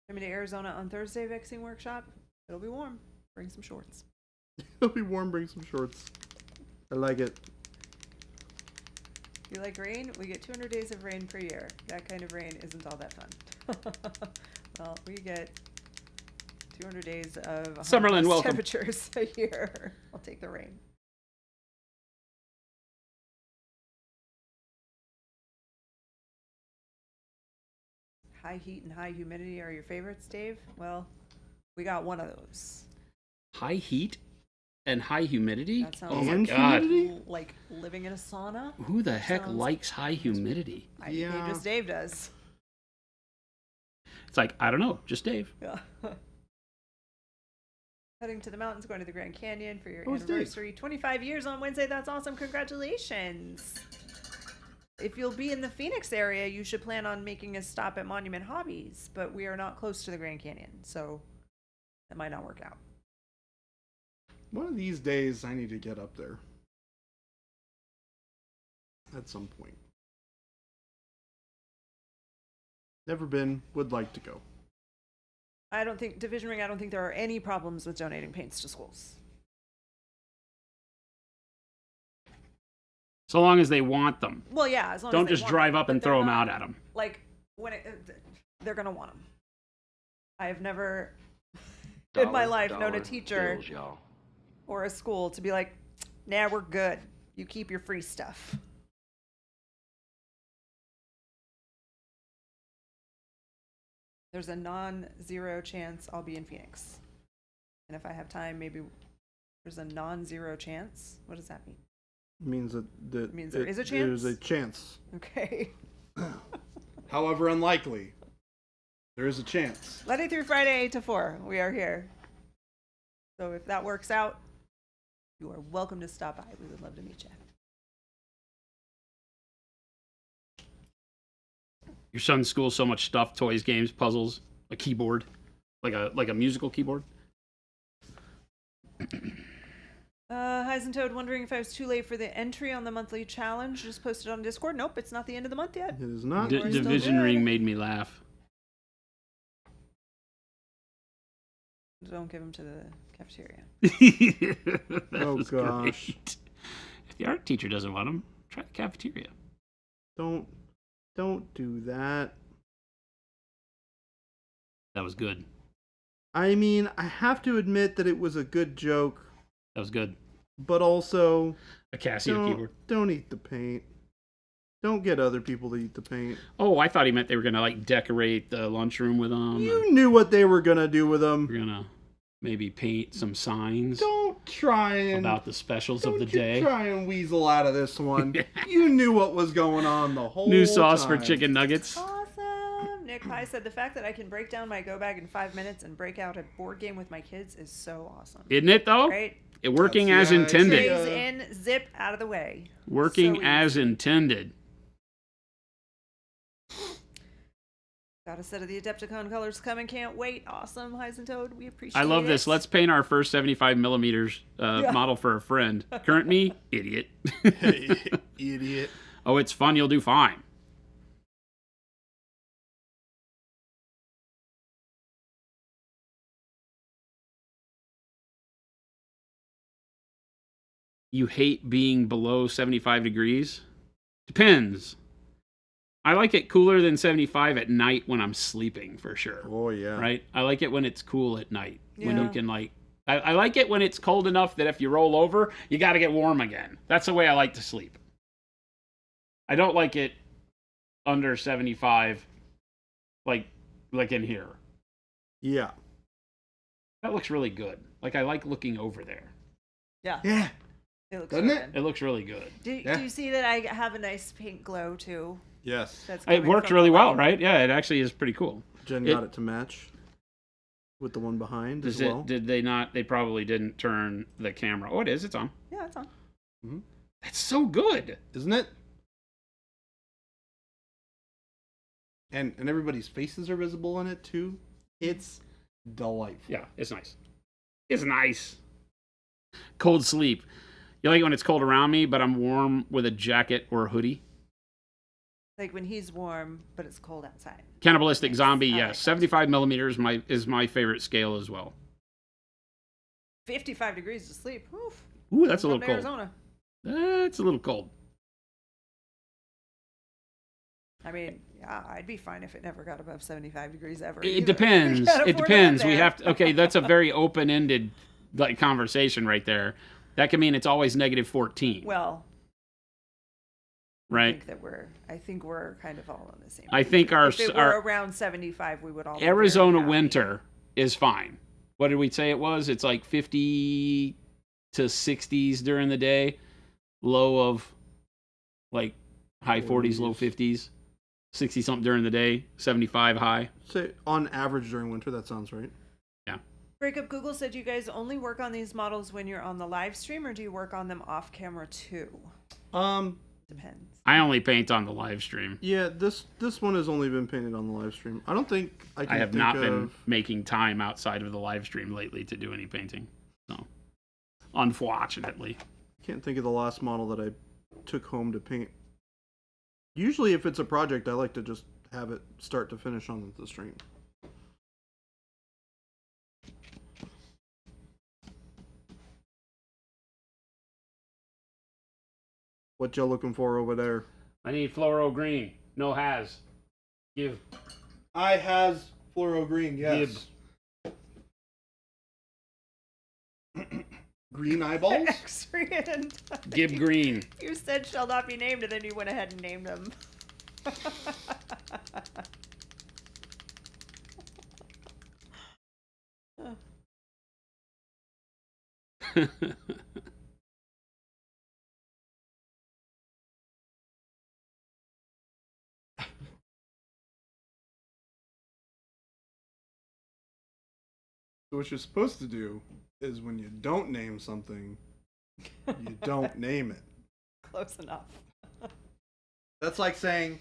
Coming to Arizona on Thursday, Vexing Workshop. It'll be warm. Bring some shorts. It'll be warm, bring some shorts. I like it. You like rain? We get 200 days of rain per year. That kind of rain isn't all that fun. Well, we get 200 days of Summerlin, welcome. temperatures a year. I'll take the rain. High heat and high humidity are your favorites, Dave? Well, we got one of those. High heat and high humidity? That sounds Oh my And god. humidity? like living in a sauna. Who the heck Sounds- likes high humidity? I Yeah. think just Dave does. It's like, I don't know, just Dave. Yeah. Heading to the mountains, going to the Grand Canyon for your Oh, it's Dave. anniversary. 25 years on Wednesday. That's awesome. Congratulations. If you'll be in the Phoenix area, you should plan on making a stop at Monument Hobbies, but we are not close to the Grand Canyon, so that might not work out. One of these days, I need to get up there. At some point. Never been, would like to go. I don't think there are any problems with donating paints to schools. So long as they want them. Well, yeah, as long Don't as they just want drive them, up but and they're throw them not- out at them. Like they're gonna want them. I have never in my life known a teacher or a school to be like, "Nah, we're good. You keep your free stuff." There's a non-zero chance I'll be in Phoenix, and if I have time, maybe there's a non-zero chance. What does that mean? It means that It means there is a chance? There's a chance. Okay. However unlikely, there is a chance. Monday through Friday, 8 to 4, we are here. So if that works out, you are welcome to stop by. We would love to meet you. Your son's school so much stuff, toys, games, puzzles, a keyboard, like a musical keyboard. Heisentoad wondering if I was too late for the entry on the monthly challenge. Just posted on Discord. Nope, it's not the end of the month yet. It is not. We're still Division good. Ring made me laugh. Don't give them to the cafeteria. That Oh, was gosh. great. If the art teacher doesn't want them, try the cafeteria. Don't do that. That was good. I mean, I have to admit that it was a good joke, That was good. but also A Casio keyboard. don't eat the paint. Don't get other people to eat the paint. Oh, I thought he meant they were gonna like decorate the lunchroom with them. You knew what they were gonna do with them. We're gonna maybe paint some signs Don't try and about the specials don't of the you day. try and weasel out of this one. You knew what was going on the whole New sauce for time. chicken nuggets. Awesome. Nick Pye said the fact that I can break down my go bag in 5 minutes and break out a board game with my kids is so awesome. Isn't it though? Right? It working That's as the intended. idea. Trays in, zip out of the way. Working So as easy. intended. Got a set of the Adepticon colors coming. Can't wait. Awesome, Heisentoad. We appreciate I it. love this. Let's paint our first 75 millimeters model for a friend. Current me, idiot. Idiot. Oh, it's fun. You'll do fine. You hate being below 75 degrees? Depends. I like it cooler than 75 at night when I'm sleeping, for sure. Oh yeah. Right? I like it when it's cool at night. When Yeah. you can like I like it when it's cold enough that if you roll over, you got to get warm again. That's the way I like to sleep. I don't like it under 75 like in here. Yeah. That looks really good. Like I like looking over there. Yeah. Yeah. It looks Doesn't so it? good. It looks really good. Yeah. Do you see that I have a nice pink glow too? Yes. That's It coming worked from really the well, light? right? Yeah, it actually is pretty cool. Jen got it to match with the one behind as well. Did they not? They probably didn't turn the camera. Oh, it is. It's on. Yeah, it's on. That's so good. Isn't it? And everybody's faces are visible in it too. It's delightful. Yeah, it's nice. It's nice. Cold sleep. You like it when it's cold around me, but I'm warm with a jacket or a hoodie? Like when he's warm, but it's cold outside. Cannibalistic Nice. zombie, I yes. like that. 75 millimeters is my favorite scale as well. 55 degrees to sleep. Oof. Ooh, that's a From little cold. Arizona. That's a little cold. I mean, yeah, I'd be fine if it never got above 75 degrees ever. It either. depends. We can't It afford depends. live We there. have to. Okay, that's a very open-ended like conversation right there. That can mean it's always negative 14, Well, I right? think we're kind of all on the same. I think our If it were around 75, we would all. be very Arizona happy. winter is fine. What did we say it was? It's like 50 to 60s during the day, low of like high 40s, low 50s, 60 something during the day, 75 high. Say on average during winter, that sounds right. Breakup Google said you guys only work on these models when you're on the live stream, or do you work on them off camera too? Depends. I only paint on the live stream. Yeah, this one has only been painted on the live stream. I don't think I can I have think not of... been making time outside of the live stream lately to do any painting. So unfortunately. Can't think of the last model that I took home to paint. Usually, if it's a project, I like to just have it start to finish on the stream. What y'all looking for over there? I need fluoro green. No has. Give. I has fluoro green, yes. Green eyeballs? X-rated. Gib green. You said shall not be named, and then you went ahead and named them. So what you're supposed to do is when you don't name something, you don't name it. Close enough. That's like saying,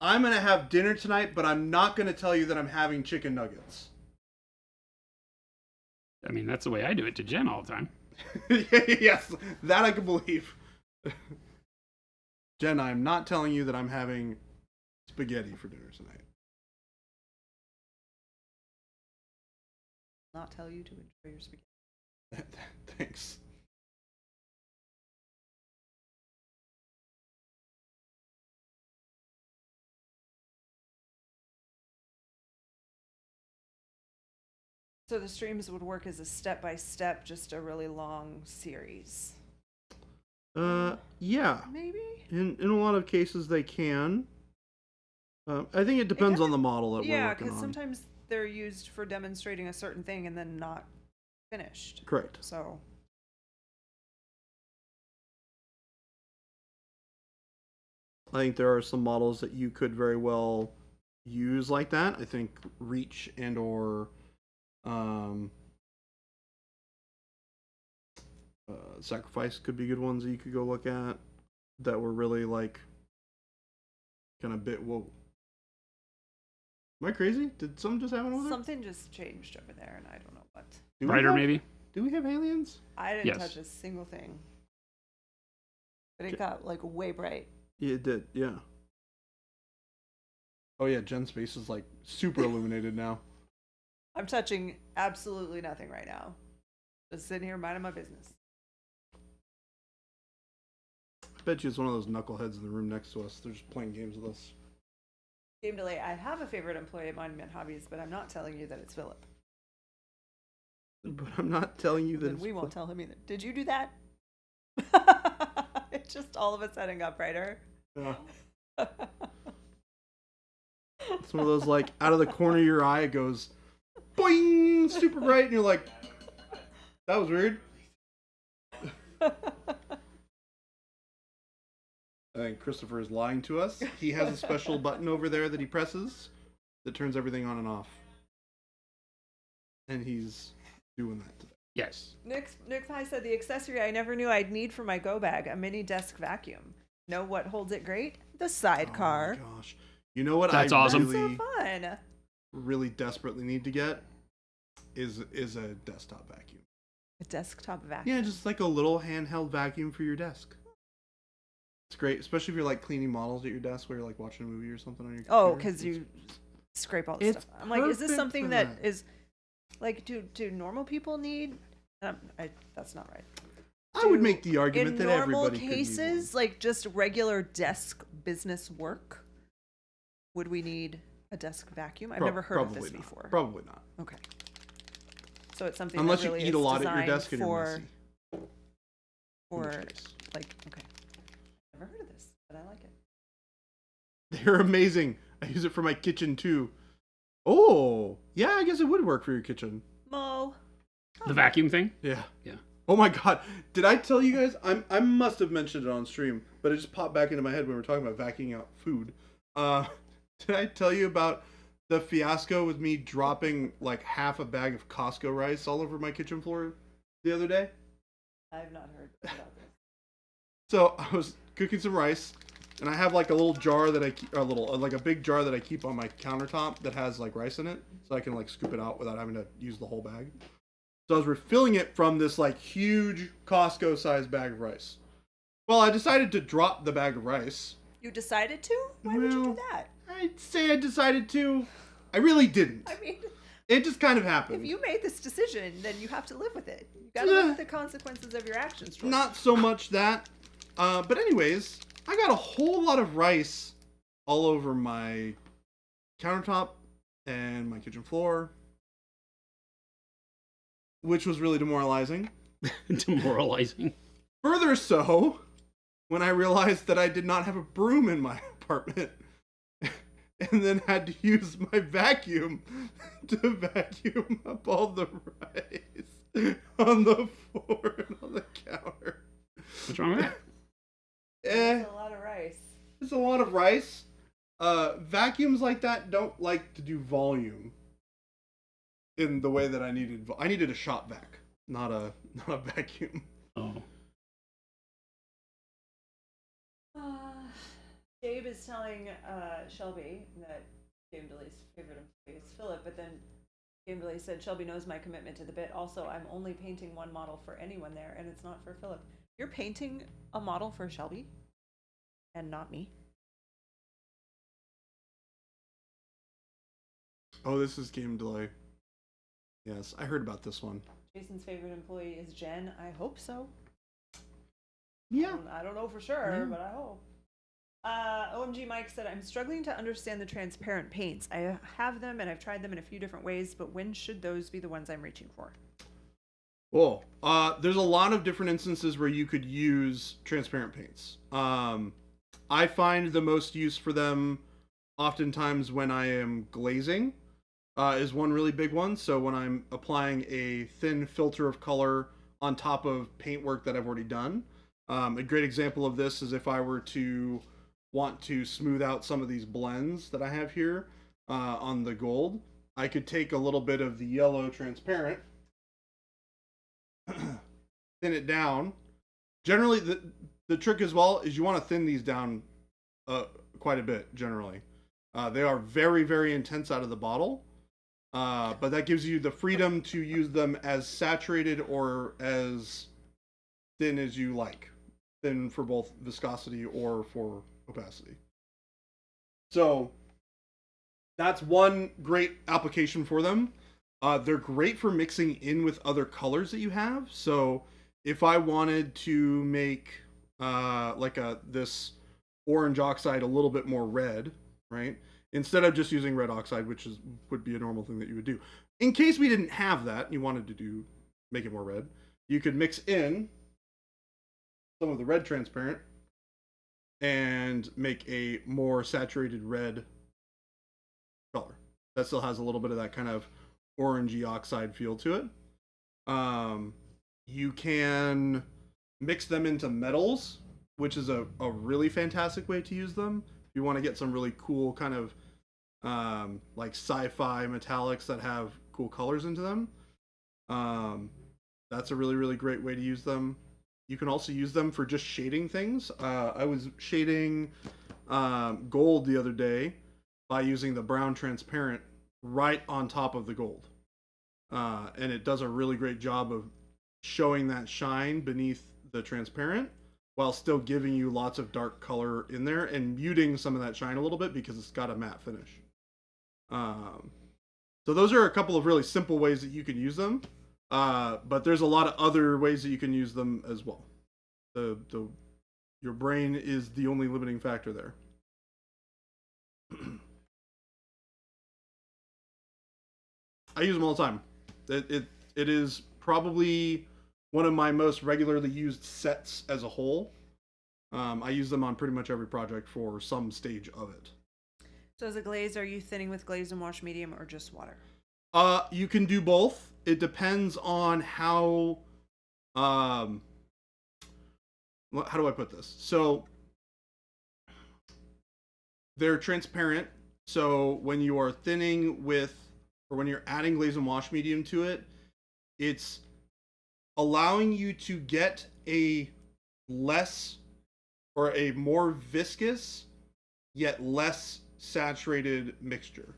I'm going to have dinner tonight, but I'm not going to tell you that I'm having chicken nuggets. I mean, that's the way I do it to Jen all the time. Yes, that I can believe. Jen, I'm not telling you that I'm having spaghetti for dinner tonight. Not tell you to enjoy your spaghetti. Thanks. So the streams would work as a step-by-step, just a really long series. Yeah. Maybe? In a lot of cases, they can. I think it depends on the model that we're Yeah, working because on. sometimes they're used for demonstrating a certain thing and then not finished. Correct. So I think there are some models that you could very well use like that. I think Reach and or Sacrifice could be good ones that you could go look at that were really like kind of bit. Whoa. Am I crazy? Did something just happen over there? something just changed over there, and I don't know what. Do we Brighter, have- maybe? Do we have aliens? I didn't Yes. touch a single thing. But it got like way bright. Yeah, it did. Yeah. Oh yeah, Jen's face is like super illuminated now. I'm touching absolutely nothing right now. Just sitting here minding my business. I bet you it's one of those knuckleheads in the room next to us. They're just playing games with us. Game delay. I have a favorite employee at Monument Hobbies, but I'm not telling you that it's Philip. But I'm not telling you that Then it's we won't tell him either. Did you do that? It just all of a sudden got brighter. Yeah. It's one of those like out of the corner of your eye it goes boing, super bright, and you're like, that was weird. I think Christopher is lying to us. He has a special button over there that he presses that turns everything on and off. And he's doing that today. Yes. Nick Pye said the accessory I never knew I'd need for my go bag, a mini desk vacuum. Know what holds it great? The sidecar. Oh my gosh. You know what That's I awesome. really, So fun. really desperately need to get is a desktop vacuum. A desktop vacuum. Yeah, just like a little handheld vacuum for your desk. It's great, especially if you're like cleaning models at your desk while you're like watching a movie or something on your Oh, computer. because you scrape all the It's stuff. I'm like, is this perfect something for that that. is like do normal people need? That's not right. I would Do- make the argument in that normal everybody cases, could need like just regular desk business work, would we need a desk vacuum? I've one. never heard of Probably this not. before. Probably not. Okay. So it's something Unless that really you eat a is lot at your designed desk and you're for, messy. In for which case. like okay. Never heard of this, but I like it. They're amazing. I use it for my kitchen too. Oh, yeah, I guess it would work for your kitchen. Mo. The vacuum thing? Yeah. Yeah. Oh my god. Did I tell you guys? I must have mentioned it on stream, but it just popped back into my head when we were talking about vacuuming out food. Did I tell you about the fiasco with me dropping like half a bag of Costco rice all over my kitchen floor the other day? I've not heard about this. So I was cooking some rice, and I have like a little jar that I keep, like a big jar that I keep on my countertop that has like rice in it, so I can like scoop it out without having to use the whole bag. So I was refilling it from this like huge Costco-sized bag of rice. Well, I decided to drop the bag of rice. You decided to? Why would you do Well, that? I'd say I decided to. I really didn't. I mean, It just kind of happened. if you made this decision, then you have to live with it. You gotta live with the consequences of your actions. Jordan. Not so much that. But anyways, I got a whole lot of rice all over my countertop and my kitchen floor, which was really demoralizing. Demoralizing. Further so, when I realized that I did not have a broom in my apartment, and then had to use my vacuum to vacuum up all the rice on the floor and on the counter. What's wrong with that? That's a lot of rice. It's a lot of rice. Vacuums like that don't like to do volume in the way that I needed. I needed a shop vac, not a vacuum. Oh. Gabe is telling Shelby that Gabe Delay's favorite employee is Philip, but then Gabe Delay said Shelby knows my commitment to the bit. Also, I'm only painting one model for anyone there, and it's not for Philip. You're painting a model for Shelby, and not me. Oh, this is game delay. Yes, I heard about this one. Jason's favorite employee is Jen. I hope so. Yeah. I don't know for sure, Yeah. but I hope. OMG Mike said, I'm struggling to understand the transparent paints. I have them and I've tried them in a few different ways, but when should those be the ones I'm reaching for? Well, there's a lot of different instances where you could use transparent paints. I find the most use for them oftentimes when I am glazing is one really big one. So when I'm applying a thin filter of color on top of paintwork that I've already done. A great example of this is if I were to want to smooth out some of these blends that I have here on the gold, I could take a little bit of the yellow transparent, thin it down. Generally, the trick as well is you want to thin these down quite a bit, generally. They are very, very intense out of the bottle, but that gives you the freedom to use them as saturated or as thin as you like. Thin for both viscosity or for opacity. So that's one great application for them. They're great for mixing in with other colors that you have. So if I wanted to make this orange oxide a little bit more red, right? Instead of just using red oxide, which would be a normal thing that you would do. In case we didn't have that, and you wanted to make it more red, you could mix in some of the red transparent and make a more saturated red color that still has a little bit of that kind of orangey oxide feel to it. You can mix them into metals, which is a really fantastic way to use them if you want to get some really cool kind of like sci-fi metallics that have cool colors into them. That's a really, really great way to use them. You can also use them for just shading things. I was shading gold the other day by using the brown transparent right on top of the gold. And it does a really great job of showing that shine beneath the transparent while still giving you lots of dark color in there and muting some of that shine a little bit because it's got a matte finish. So those are a couple of really simple ways that you can use them. But there's a lot of other ways that you can use them as well. Your brain is the only limiting factor there. I use them all the time. It is probably one of my most regularly used sets as a whole. I use them on pretty much every project for some stage of it. So as a glaze, are you thinning with glaze and wash medium or just water? You can do both. It depends on how do I put this? So they're transparent. So when you are thinning with, or when you're adding glaze and wash medium to it, it's allowing you to get a less or a more viscous yet less saturated mixture.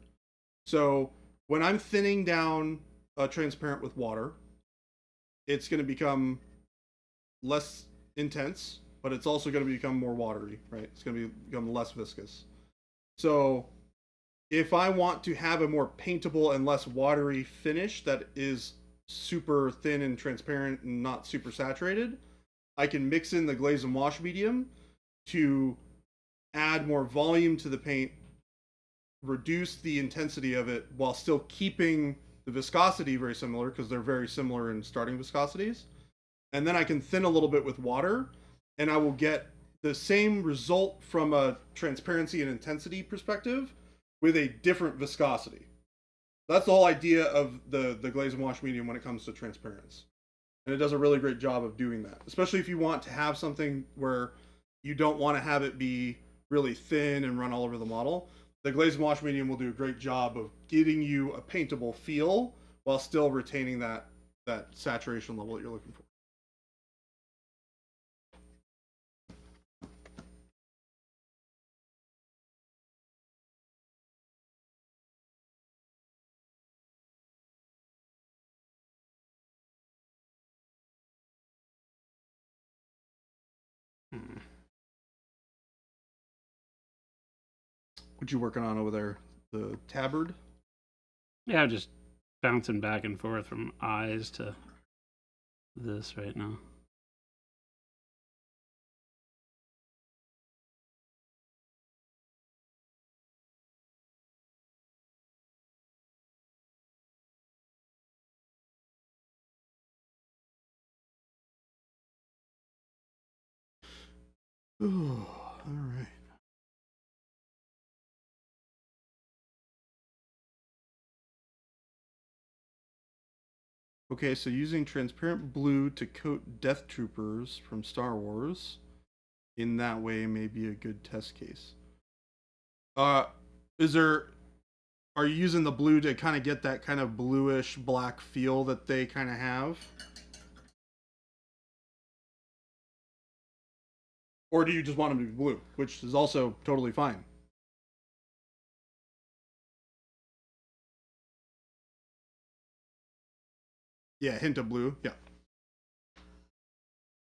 So when I'm thinning down a transparent with water, it's going to become less intense, but it's also going to become more watery, right? It's going to become less viscous. So if I want to have a more paintable and less watery finish that is super thin and transparent and not super saturated, I can mix in the glaze and wash medium to add more volume to the paint, reduce the intensity of it while still keeping the viscosity very similar, because they're very similar in starting viscosities. And then I can thin a little bit with water, and I will get the same result from a transparency and intensity perspective with a different viscosity. That's the whole idea of the glaze and wash medium when it comes to transparency. And it does a really great job of doing that, especially if you want to have something where you don't want to have it be really thin and run all over the model. The glaze and wash medium will do a great job of getting you a paintable feel while still retaining that saturation level that you're looking for. What you working on over there? The tabard? Yeah, just bouncing back and forth from eyes to this right now. Ooh, all right. Okay, so using transparent blue to coat Death Troopers from Star Wars in that way may be a good test case. Is there? Are you using the blue to kind of get that kind of bluish black feel that they kind of have? Or do you just want them to be blue, which is also totally fine? Yeah, hint of blue. Yeah.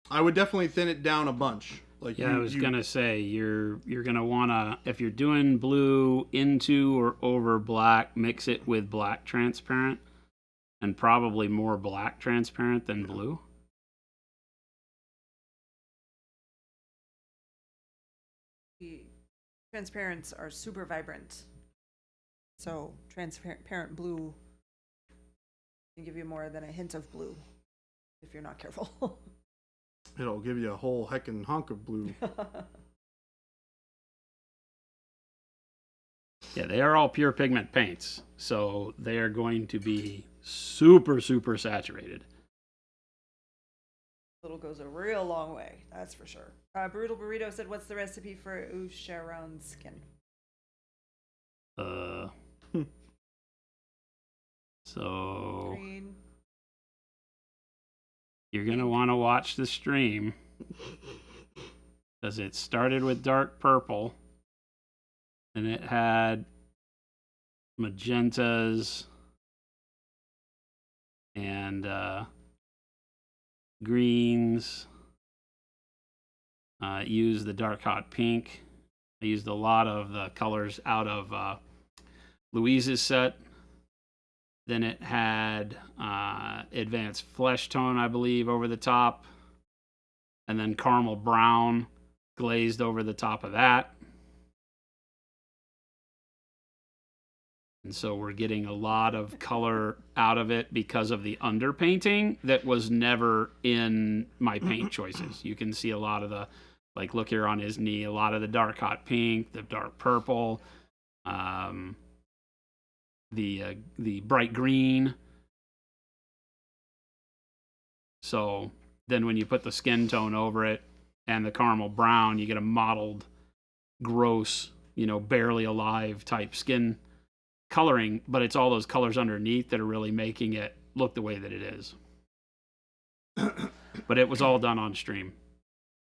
I would definitely thin it down a bunch. Like Yeah, I was gonna say you're gonna wanna, if you're doing blue into or over black, mix it with black transparent, and probably more black transparent than blue. The transparents are super vibrant. So transparent blue can give you more than a hint of blue if you're not careful. It'll give you a whole heckin' honk of blue. Yeah, they are all pure pigment paints, so they are going to be super, super saturated. Little goes a real long way, that's for sure. Brutal Burrito said, "What's the recipe for Usharon skin?" So Green. you're gonna want to watch the stream because it started with dark purple, and it had magentas and greens. Used the dark hot pink. I used a lot of the colors out of Louise's set. Then it had advanced flesh tone, I believe, over the top. And then caramel brown glazed over the top of that. And so we're getting a lot of color out of it because of the underpainting that was never in my paint choices. You can see a lot of the, like, look here on his knee, a lot of the dark hot pink, the dark purple, the bright green. So then when you put the skin tone over it and the caramel brown, you get a mottled, gross, barely alive type skin coloring, but it's all those colors underneath that are really making it look the way that it is. But it was all done on stream.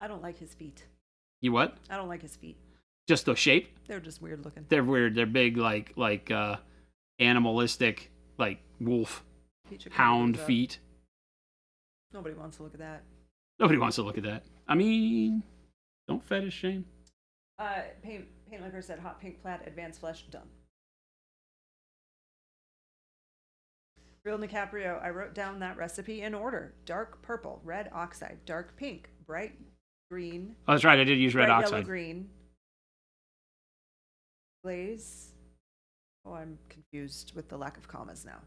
I don't like his feet. You what? I don't like his feet. Just the shape? They're just weird looking. They're weird. They're big, like animalistic, like wolf, hound feet. Nobody wants to look at that. Nobody wants to look at that. I mean, don't fetish shame. Paint Liquor said hot pink plaid, advanced flesh, done. Real DiCaprio, I wrote down that recipe in order. Dark purple, red oxide, dark pink, bright green. Oh, that's right. I did use red bright oxide. Yellow green. Glaze. Oh, I'm confused with the lack of commas now.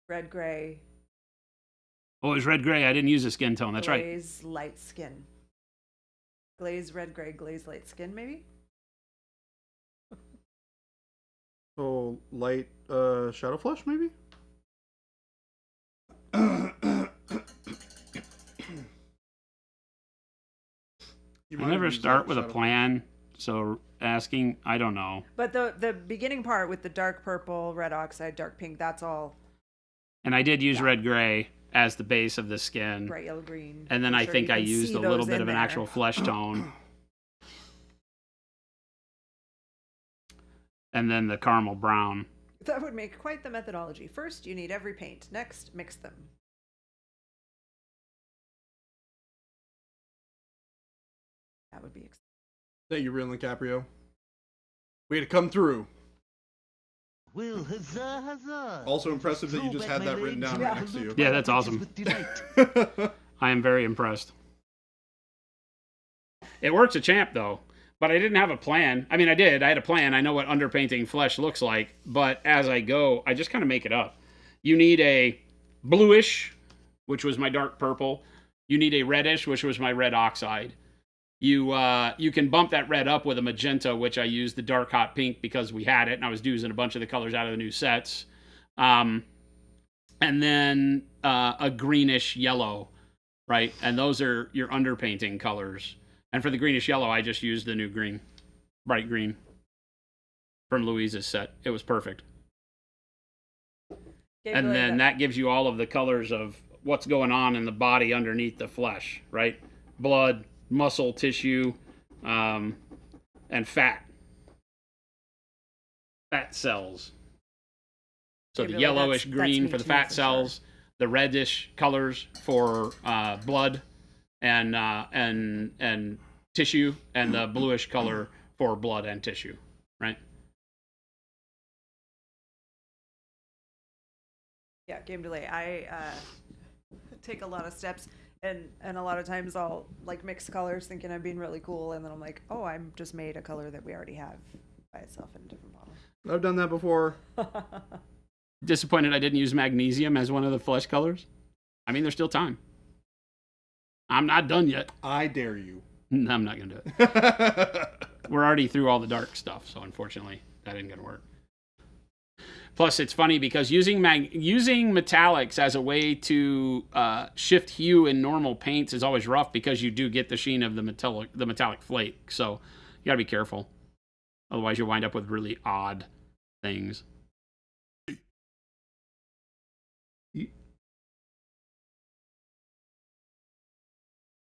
Red gray. Oh, it was red gray. I didn't use a skin tone. That's right. Glaze light skin. Glaze red gray, glaze light skin, maybe? So light shadow flush, maybe? You I might have never used start that with a shadow plan, so asking, I don't know. But the beginning part with the dark purple, red oxide, dark pink, that's all And I did use red gray as the base of the skin. bright yellow green. And then I'm I sure think you I can used see a little those bit in of an there. actual flesh tone. And then the caramel brown. That would make quite the methodology. First, you need every paint. Next, mix them. That would be exciting. Thank you, Real DiCaprio. Way to come through. Well, huzzah, huzzah. Also impressive that you just had that written down right next to you. Yeah, that's awesome. With delight. I am very impressed. It works a champ, though. But I didn't have a plan. I mean, I did. I had a plan. I know what underpainting flesh looks like. But as I go, I just kind of make it up. You need a bluish, which was my dark purple. You need a reddish, which was my red oxide. You can bump that red up with a magenta, which I used the dark hot pink because we had it, and I was using a bunch of the colors out of the new sets. And then a greenish yellow, right? And those are your underpainting colors. And for the greenish yellow, I just used the new green, bright green from Louise's set. It was perfect. And then that gives you all of the colors of what's going on in the body underneath the flesh, right? Blood, muscle, tissue, and fat. Fat cells. So Okay, the Billy, yellowish that's green me for the too, fat for cells, the reddish colors for blood and tissue, and the bluish color for blood and tissue, right? Yeah, game delay. I take a lot of steps, and a lot of times I'll like mix colors thinking I'm being really cool, and then I'm like, oh, I'm just made a color that we already have by itself in a different bottle. I've done that before. Disappointed I didn't use magnesium as one of the flesh colors. I mean, there's still time. I'm not done yet. I dare you. No, I'm not going to do it. We're already through all the dark stuff, so unfortunately, that ain't going to work. Plus, it's funny because using metallics as a way to shift hue in normal paints is always rough because you do get the sheen of the metallic flake. So you got to be careful. Otherwise, you'll wind up with really odd things.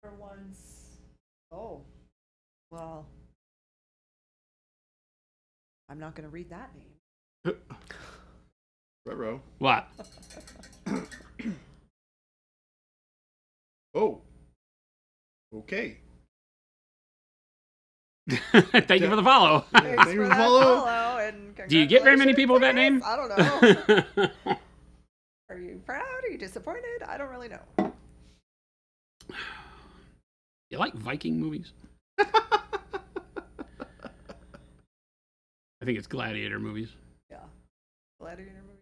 For once. Oh. Well. I'm not going to read that name. Ruh-roh. What? Oh. Okay. Thank you for the follow. Thanks Thank you for for that follow. follow, and Do you get very many people with that name? congratulations, I don't know. Are you proud? Are you disappointed? I don't really know. You like Viking movies? I think it's gladiator movies. Yeah. Gladiator movie.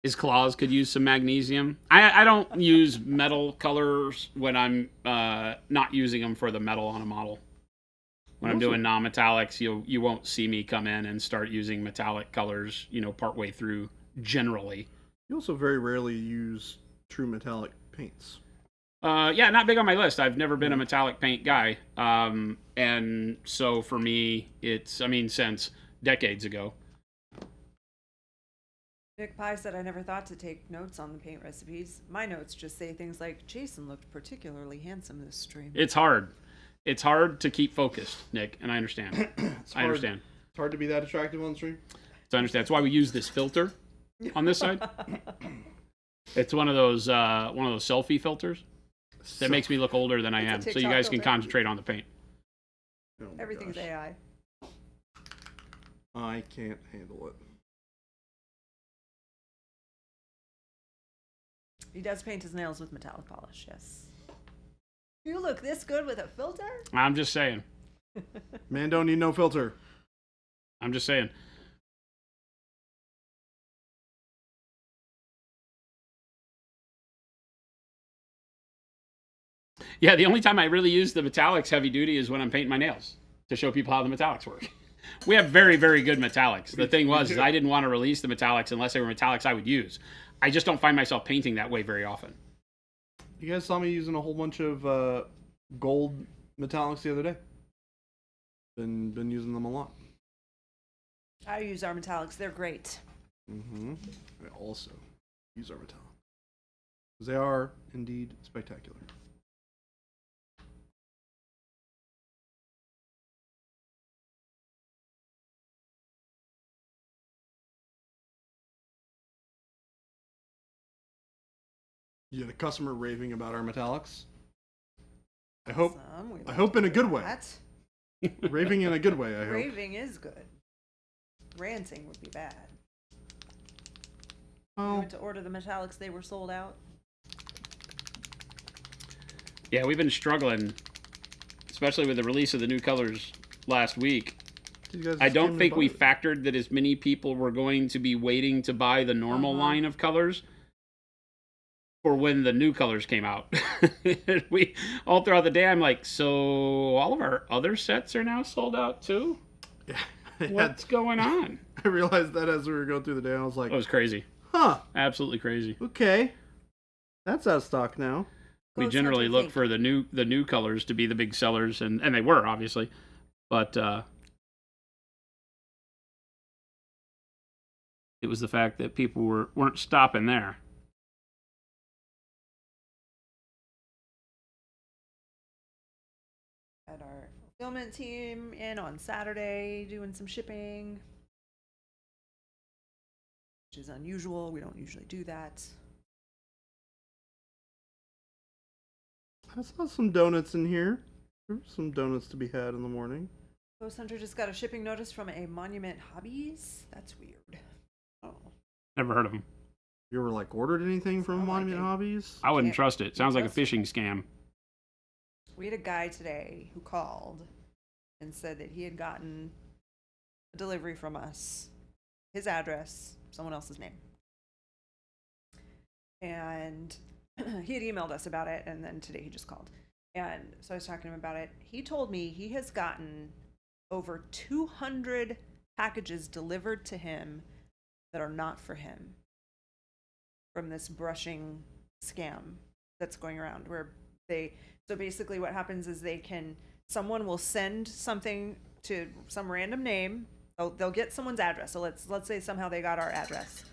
His claws could use some magnesium. I don't use metal colors when I'm not using them for the metal on a model. When I'm doing non-metallics, you won't see me come in and start using metallic colors, partway through, generally. You also very rarely use true metallic paints. Yeah, not big on my list. I've never been a metallic paint guy. And so for me, since decades ago. Nick Pye said, I never thought to take notes on the paint recipes. My notes just say things like, Jason looked particularly handsome this stream. It's hard. It's hard to keep focused, Nick, and I understand. I understand. It's hard to be that attractive on stream. So I understand. That's why we use this filter on this side. It's one of those selfie filters that makes me look older than I It's a am. So you TikTok guys can filter. concentrate on the paint. Oh my Everything's gosh. AI. I can't handle it. He does paint his nails with metallic polish, yes. You look this good with a filter? I'm just saying. Man don't need no filter. I'm just saying. Yeah, the only time I really use the metallics heavy duty is when I'm painting my nails to show people how the metallics work. We have very, very good metallics. The thing was, is I didn't want to release the metallics unless they were metallics I would use. I just don't find myself painting that way very often. You guys saw me using a whole bunch of gold metallics the other day. Been using them a lot. I use our metallics. They're great. Mm-hmm. I also use our metallics. They are indeed spectacular. You had a customer raving about our metallics. I hope We I like hope to in a hear good way. that. raving in a good way, I hope. Raving is good. Ranting would be bad. You Oh, went to order the metallics, they were sold out. Yeah, we've been struggling, especially with the release of the new colors last week. you guys I don't extremely think we bought it. factored that as many people were going to be waiting to buy the normal line of colors for when the new colors came out. We all throughout the day, I'm like, so all of our other sets are now sold out too? Yeah, What's going on? I realized that as we were going through the day. I was like, That was crazy. huh, Absolutely crazy. okay. That's out of stock now. We Ghost generally Hunter look Pink. for the new colors to be the big sellers, and they were obviously, but it was the fact that people weren't stopping there. Had our fulfillment team in on Saturday doing some shipping, which is unusual. We don't usually do that. I saw some donuts in here. There were some donuts to be had in the morning. Ghost Hunter just got a shipping notice from a Monument Hobbies. That's weird. Oh. Never heard of them. You ever like ordered anything from Sound like Monument it. Hobbies? I wouldn't Can't- trust it. Sounds like a trust it. phishing scam. We had a guy today who called and said that he had gotten a delivery from us, his address, someone else's name. And he had emailed us about it, and then today he just called. And so I was talking to him about it. He told me he has gotten over 200 packages delivered to him that are not for him from this brushing scam that's going around, where so basically what happens is someone will send something to some random name. They'll get someone's address. So let's say somehow they got our address.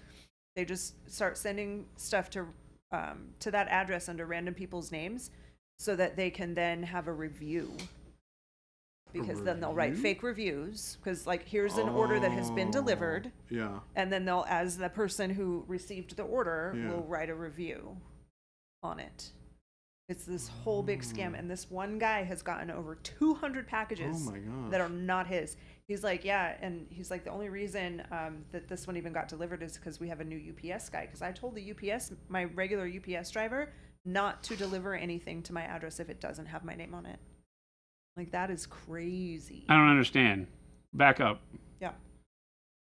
They just start sending stuff to that address under random people's names so that they can then have a review. Because then they'll write review? fake reviews, because like here's an order that has been delivered, Yeah. and then they'll, as the person who received the order, Yeah. will write a review on it. It's this whole big scam, and this one guy has gotten over 200 packages Oh my gosh. that are not his. He's like, yeah, and he's like, the only reason that this one even got delivered is because we have a new UPS guy. Because I told the UPS, my regular UPS driver, not to deliver anything to my address if it doesn't have my name on it. Like, that is crazy. I don't understand. Back up. Yeah.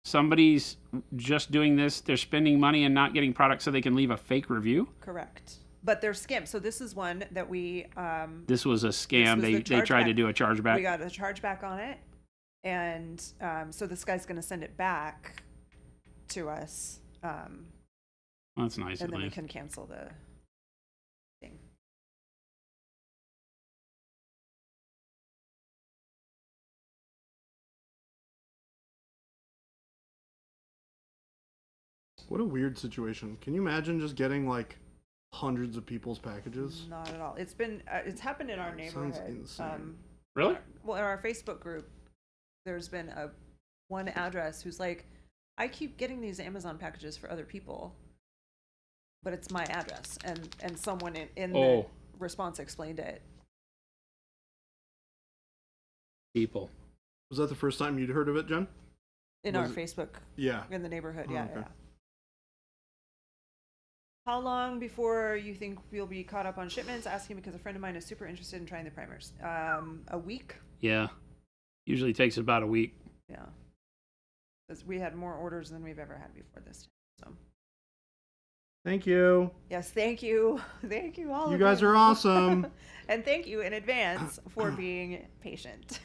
Somebody's just doing this. They're spending money and not getting products so they can leave a fake review. Correct. But they're scams. So this is one that we This was a scam. This was They the tried to chargeback. do a chargeback. we got a chargeback on it, and so this guy's going to send it back to us, That's nice. and At then we least. can cancel the thing. What a weird situation. Can you imagine just getting like hundreds of people's packages? Not at all. It's been it's happened in our Sounds neighborhood. insane. Really? Well, in our Facebook group, there's been one address who's like, I keep getting these Amazon packages for other people, but it's my address, and someone in the Oh. response explained it. People. Was that the first time you'd heard of it, Jen? In Was our it- Facebook Yeah. in the neighborhood. Oh, Yeah, okay. yeah. How long before you think you'll be caught up on shipments? Asking because a friend of mine is super interested in trying the primers. A week. Yeah. Usually takes about a week. Yeah. Because we had more orders than we've ever had before this time. So Thank you. yes, thank you, thank you all. You of guys are awesome. and thank you in advance for being patient.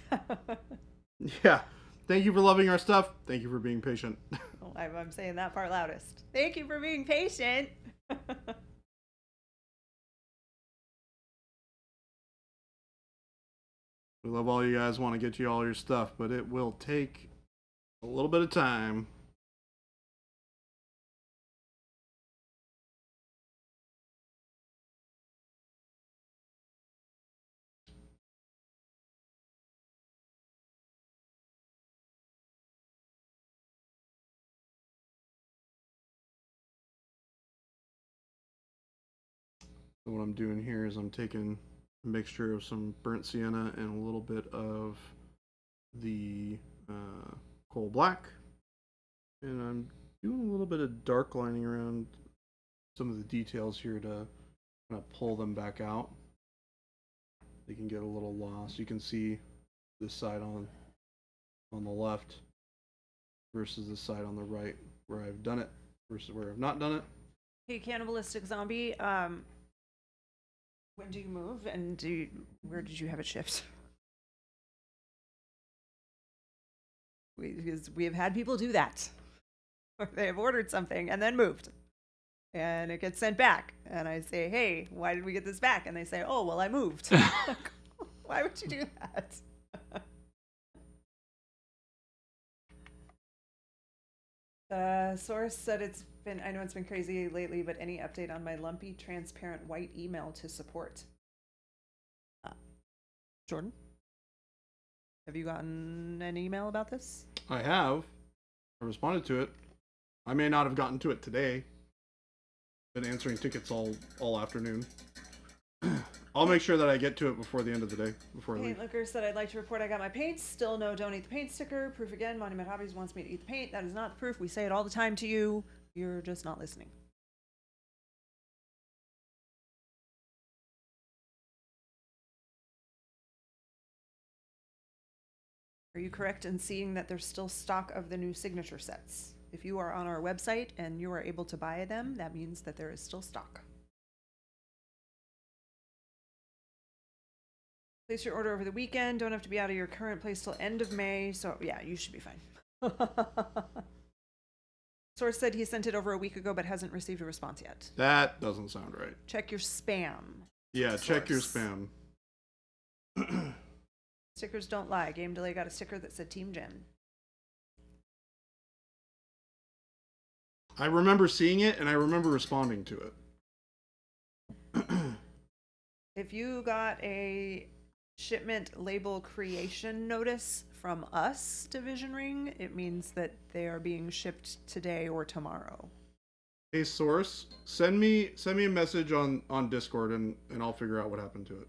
Yeah. Thank you for loving our stuff. Thank you for being patient. I'm saying that part loudest. Thank you for being patient. We love all you guys, want to get you all your stuff, but it will take a little bit of time. So what I'm doing here is I'm taking a mixture of some burnt sienna and a little bit of the coal black, and I'm doing a little bit of dark lining around some of the details here to kind of pull them back out. They can get a little lost. You can see this side on the left versus the side on the right where I've done it versus where I've not done it. Hey, cannibalistic zombie. When do you move, and where did you have it shipped? Because we have had people do that. They have ordered something and then moved, and it gets sent back. And I say, "Hey, why did we get this back?" And they say, "Oh, well, I moved." Why would you do that? The source said I know it's been crazy lately, but any update on my lumpy, transparent white email to support? Jordan? Have you gotten an email about this? I have. I responded to it. I may not have gotten to it today. Been answering tickets all afternoon. I'll make sure that I get to it before the end of the day, before I leave. Paint Liquor said, I'd like to report I got my paints. Still no don't eat the paint sticker. Proof again, Monument Hobbies wants me to eat the paint. That is not the proof. We say it all the time to you. You're just not listening. Are you correct in seeing that there's still stock of the new signature sets? If you are on our website and you are able to buy them, that means that there is still stock. Place your order over the weekend. Don't have to be out of your current place till end of May. So yeah, you should be fine. Source said he sent it over a week ago but hasn't received a response yet. That doesn't sound right. Check your spam. Yeah, check your Source. spam. Stickers don't lie. Game Delay got a sticker that said Team Jen. I remember seeing it and I remember responding to it. If you got a shipment label creation notice from us, Division Ring, it means that they are being shipped today or tomorrow. Hey, Source, send me a message on Discord and I'll figure out what happened to it.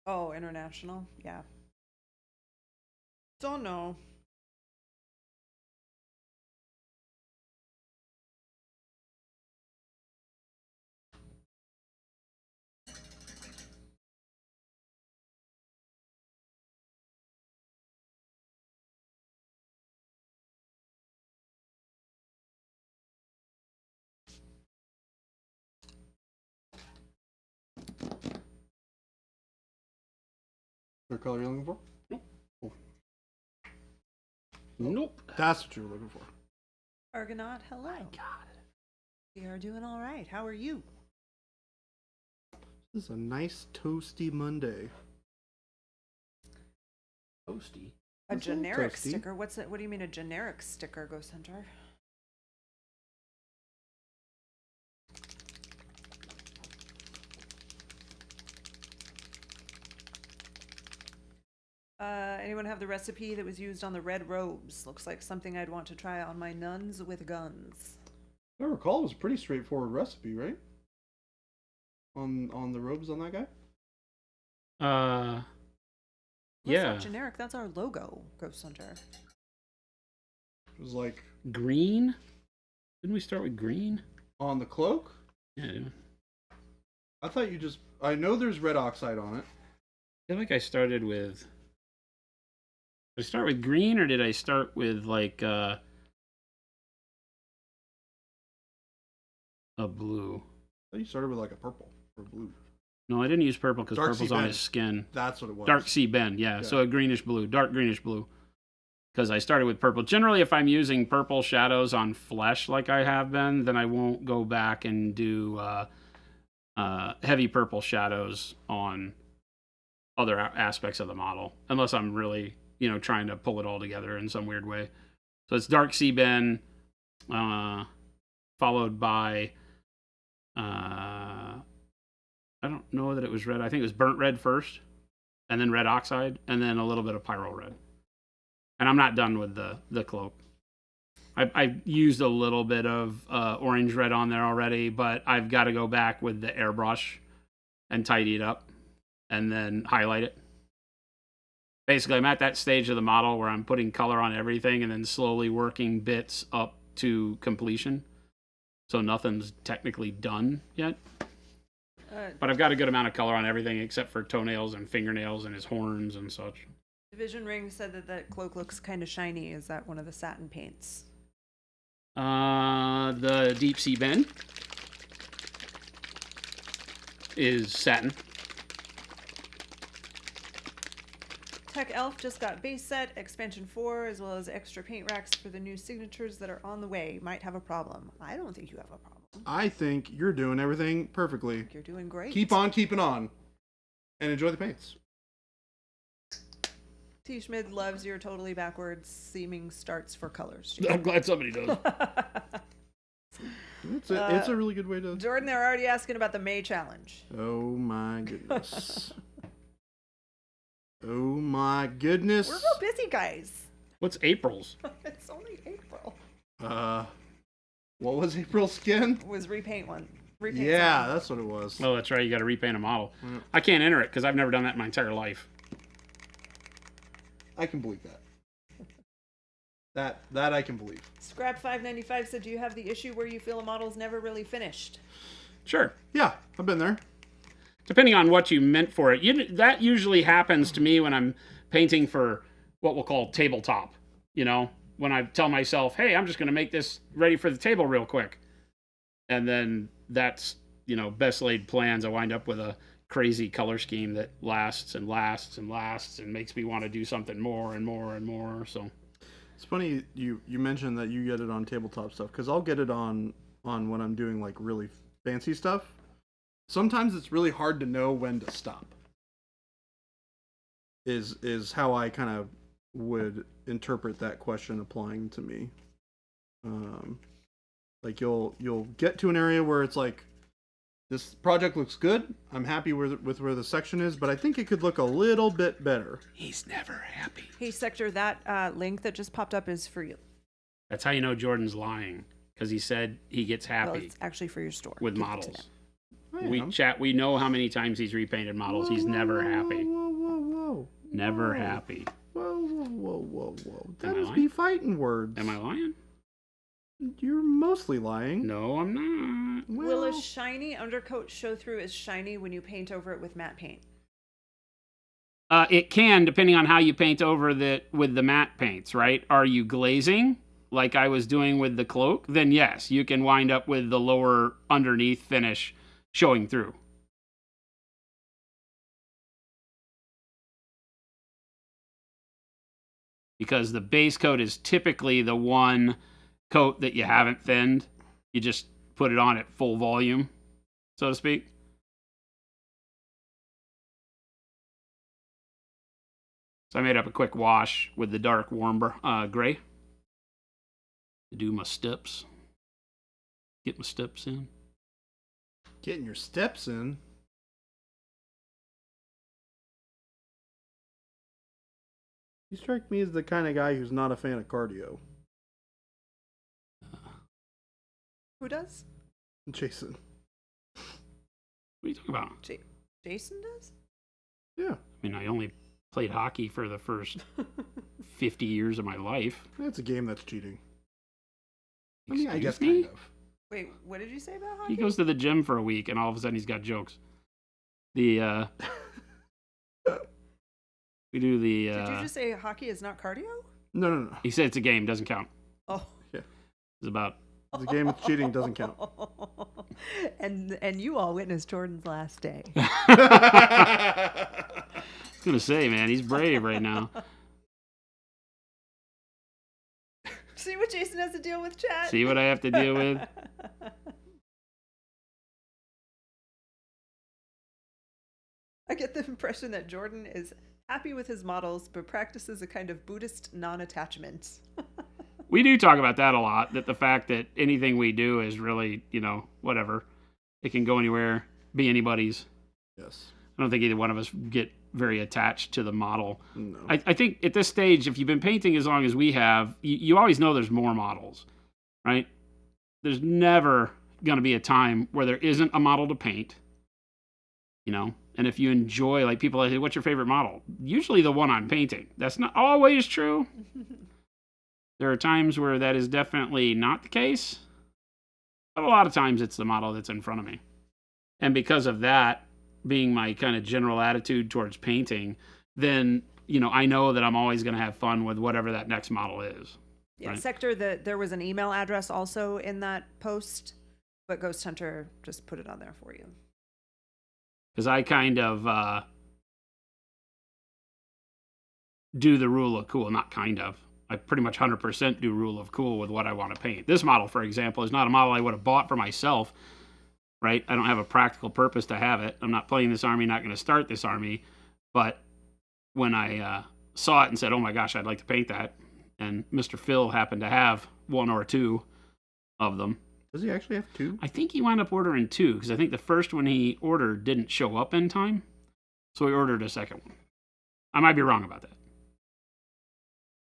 Oh, international? Yeah. Don't know. What color you're looking for? Nope. That's what you're looking for. Argonaut, hello. We are doing all right. How are you? This is a nice toasty Monday. Toasty. A It's a little generic toasty. sticker. What's it? What do you mean a generic sticker, Ghost Hunter? Anyone have the recipe that was used on the red robes? Looks like something I'd want to try on my nuns with guns. If I recall, it was a pretty straightforward recipe, right? On the robes on that guy? That's Yeah. not generic. That's our logo, Ghost Hunter. It was like Green? Didn't we start with green? on the cloak? Yeah, dude. I thought you just... I know there's red oxide on it. I feel like I started with... Did I start with green or did I start with like a blue? I thought you started with like a purple or blue. No, I didn't use purple because Dark purple's sea on bend. his skin. That's what it was. Dark sea bend, yeah. Yeah. So a greenish blue, dark greenish blue. Because I started with purple. Generally, if I'm using purple shadows on flesh like I have been, then I won't go back and do heavy purple shadows on other aspects of the model, unless I'm really, trying to pull it all together in some weird way. So it's dark sea bend, followed by I don't know that it was red. I think it was burnt red first, and then red oxide, and then a little bit of pyro red. And I'm not done with the cloak. I used a little bit of orange red on there already, but I've got to go back with the airbrush and tidy it up and then highlight it. Basically, I'm at that stage of the model where I'm putting color on everything and then slowly working bits up to completion. So nothing's technically done yet. But I've got a good amount of color on everything except for toenails and fingernails and his horns and such. Division Ring said that cloak looks kind of shiny. Is that one of the satin paints? The Deep Sea Bend is satin. Tech Elf just got base set, expansion 4, as well as extra paint racks for the new signatures that are on the way. Might have a problem. I don't think you have a problem. I think you're doing everything perfectly. You're doing great. Keep on keeping on. And enjoy the paints. T. Schmid loves your totally backwards seeming starts for colors. I'm glad somebody does. It's a really good way to... Jordan, they're already asking about the May challenge. Oh my goodness. Oh my goodness. We're real busy, guys. What's April's? It's only April. What was April's skin? Was repaint one. Repaint Yeah, one. that's what it was. Oh, that's right. You got to repaint a model. Yeah. I can't enter it because I've never done that in my entire life. I can believe that. That I can believe. Scrap 595 said, do you have the issue where you feel a model's never really finished? Sure. Yeah, I've been there. Depending on what you meant for it. That usually happens to me when I'm painting for what we'll call tabletop. When I tell myself, hey, I'm just going to make this ready for the table real quick. And then that's, best laid plans. I wind up with a crazy color scheme that lasts and lasts and lasts and makes me want to do something more and more and more. So it's funny you mentioned that you get it on tabletop stuff, because I'll get it on when I'm doing like really fancy stuff. Sometimes it's really hard to know when to stop. Is how I kind of would interpret that question applying to me. Like you'll get to an area where it's like, this project looks good. I'm happy with where the section is, but I think it could look a little bit better. he's never happy. Hey, Sector, that link that just popped up is for you. That's how you know Jordan's lying, because he said he gets Well, happy it's actually for your store. with Give it to models. them. We know how many times he's repainted models. He's never happy. Whoa. Never happy. Whoa. That Am I is lying? be fighting words. Am I lying? You're mostly lying. No, I'm not. Will a shiny undercoat show through as shiny when you paint over it with matte paint? It can, depending on how you paint over with the matte paints, right? Are you glazing, like I was doing with the cloak? Then yes, you can wind up with the lower underneath finish showing through. because the base coat is typically the one coat that you haven't thinned. You just put it on at full volume, so to speak. So I made up a quick wash with the dark warm gray to do my steps. Get my steps in. Getting your steps in. You strike me as the kind of guy who's not a fan of cardio. Who does? Jason. What are you talking about? Jason does? Yeah. I mean, I only played hockey for the first 50 years of my life. That's a game that's cheating. I mean, I Excuse guess me? kind of. Wait, what did you say about hockey? He goes to the gym for a week, and all of a sudden he's got jokes. We do the. Did you just say hockey is not cardio? No. He said it's a game, doesn't count. Oh. It's about. It's a game that's cheating, doesn't count. And you all witnessed Jordan's last day. I was gonna say, man, he's brave right now. See what Jason has to deal with, chat? See what I have to deal with? I get the impression that Jordan is happy with his models, but practices a kind of Buddhist non-attachment. We do talk about that a lot, that the fact that anything we do is really, whatever. It can go anywhere, be anybody's. Yes. I don't think either one of us get very attached to the model. No. I think at this stage, if you've been painting as long as we have, you always know there's more models, right? There's never going to be a time where there isn't a model to paint, And if you enjoy, like people say, what's your favorite model? Usually the one I'm painting. That's not always true. There are times where that is definitely not the case. But a lot of times it's the model that's in front of me. And because of that being my kind of general attitude towards painting, then, I know that I'm always going to have fun with whatever that next model is. Yeah, right? Sector, there was an email address also in that post, but Ghost Hunter just put it on there for you. Because I kind of do the rule of cool, not kind of. I pretty much 100% do rule of cool with what I want to paint. This model, for example, is not a model I would have bought for myself, right? I don't have a practical purpose to have it. I'm not playing this army, not going to start this army. But when I saw it and said, oh my gosh, I'd like to paint that, and Mr. Phil happened to have one or two of them. Does he actually have two? I think he wound up ordering two, because I think the first one he ordered didn't show up in time. So he ordered a second one. I might be wrong about that.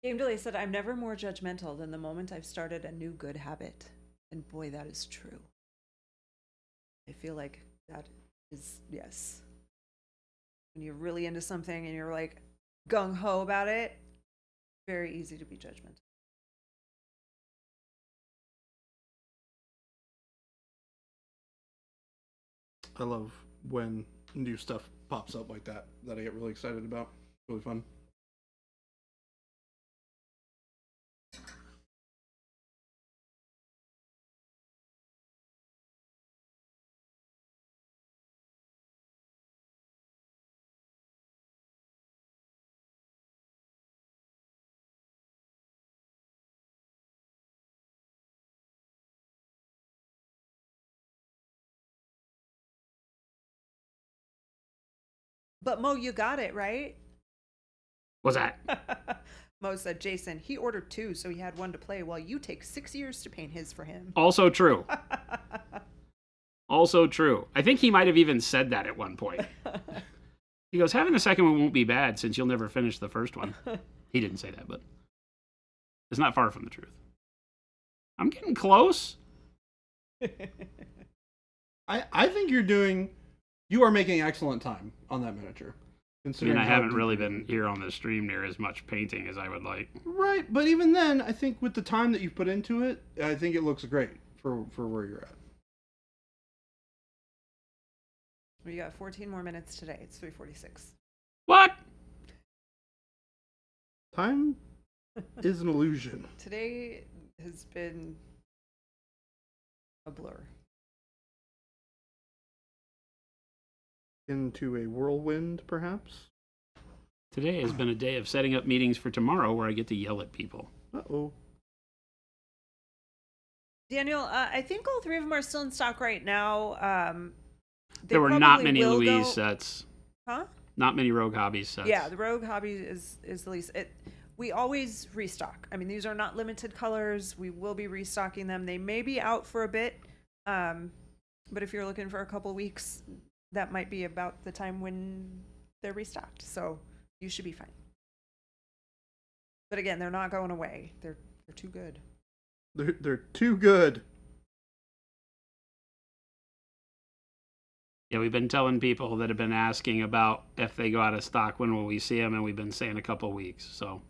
Game Delay said, I'm never more judgmental than the moment I've started a new good habit. And boy, that is true. I feel like that is, yes. When you're really into something and you're like gung-ho about it, very easy to be judgmental. I love when new stuff pops up like that I get really excited about. It's really fun. But Mo, you got it, right? What's that? Mo said, Jason, he ordered two, so he had one to play, while you take 6 years to paint his for him. Also true. Also true. I think he might have even said that at one point. He goes, having the second one won't be bad since you'll never finish the first one. He didn't say that, but it's not far from the truth. I'm getting close. I think you are making excellent time on that miniature. I Considering mean, I how haven't deep really you're been into here on the stream near as much painting as I would like. Right, but even then, I think with the time that you've put into it, I think it looks great for where you're at. We got 14 more minutes today. It's 3:46. What? Time is an illusion. Today has been a blur. Into a whirlwind, perhaps? Today has been a day of setting up meetings for tomorrow where I get to yell at people. Uh-oh. Daniel, I think all 3 of them are still in stock right now. They There were not probably many will Louise go- sets. Huh? Not many Rogue Hobbies sets. Yeah, the Rogue Hobby is the least. We always restock. I mean, these are not limited colors. We will be restocking them. They may be out for a bit, but if you're looking for a couple weeks, that might be about the time when they're restocked. So you should be fine. But again, they're not going away. They're too good. They're too good. Yeah, we've been telling people that have been asking about if they go out of stock, when will we see them, and we've been saying a couple of weeks. So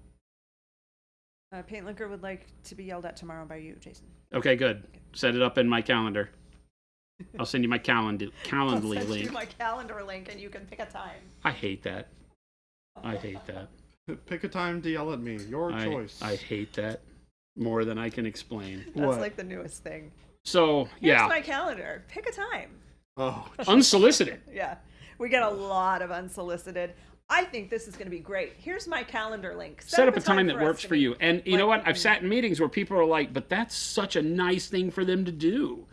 Paint Linker would like to be yelled at tomorrow by you, Jason. okay, good. Set it up in my calendar. I'll send you my Calendly I'll send link. you my calendar link, and you can pick a time. I hate that. I hate that. Pick a time to yell at me. Your choice. I hate that more than I can explain. That's What? like the newest thing. So Here's yeah, my calendar. Pick a time. Oh, unsolicited. Yeah, we get a lot of unsolicited. I think this is going to be great. Here's my calendar link. Set up a time that us works to for meet. you. And you know Like, what? I've sat in meetings where people are like, but that's such a nice thing for them to do,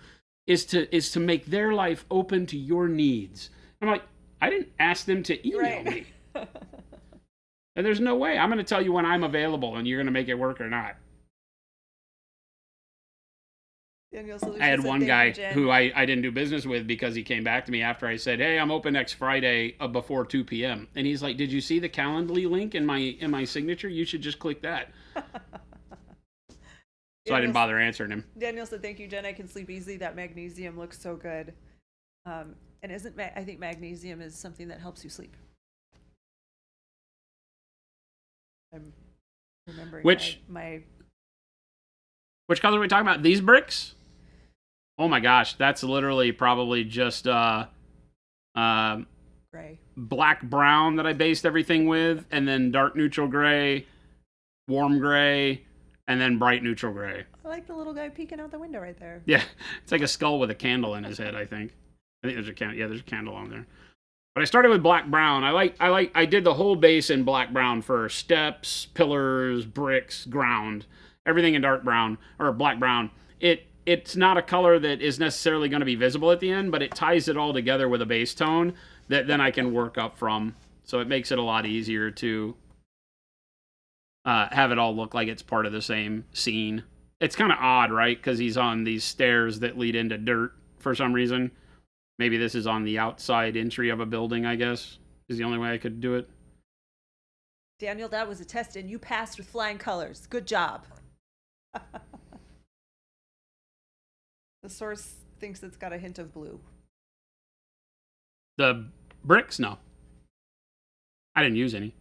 is to make their life open to your needs. I'm like, I didn't ask them to email Right. me. And there's no way. I'm going to tell you when I'm available and you're going to make it work or not. Daniel Solutions I had said, one "Thank guy you, Jen." who I didn't do business with because he came back to me after I said, hey, I'm open next Friday before 2 p.m. And he's like, did you see the Calendly link in my signature? You should just click that. So I didn't bother answering him. Daniel said, "Thank you, Jen. I can sleep easily. That magnesium looks so good." And I think magnesium is something that helps you sleep. I'm remembering Which my color are we talking about? These bricks? Oh my gosh, that's literally probably just gray. black brown that I based everything with, and then dark neutral gray, warm gray, and then bright neutral gray. I like the little guy peeking out the window right there. Yeah, it's like a skull with a candle in his head, I think. I think there's a candle. Yeah, there's a candle on there. But I started with black brown. I did the whole base in black brown first. Steps, pillars, bricks, ground, everything in dark brown or black brown. It's not a color that is necessarily going to be visible at the end, but it ties it all together with a base tone that then I can work up from. So it makes it a lot easier to have it all look like it's part of the same scene. It's kind of odd, right? Because he's on these stairs that lead into dirt for some reason. Maybe this is on the outside entry of a building, I guess, is the only way I could do it. Daniel, that was a test, and you passed with flying colors. Good job. The source thinks it's got a hint of blue. The bricks? No. I didn't use any.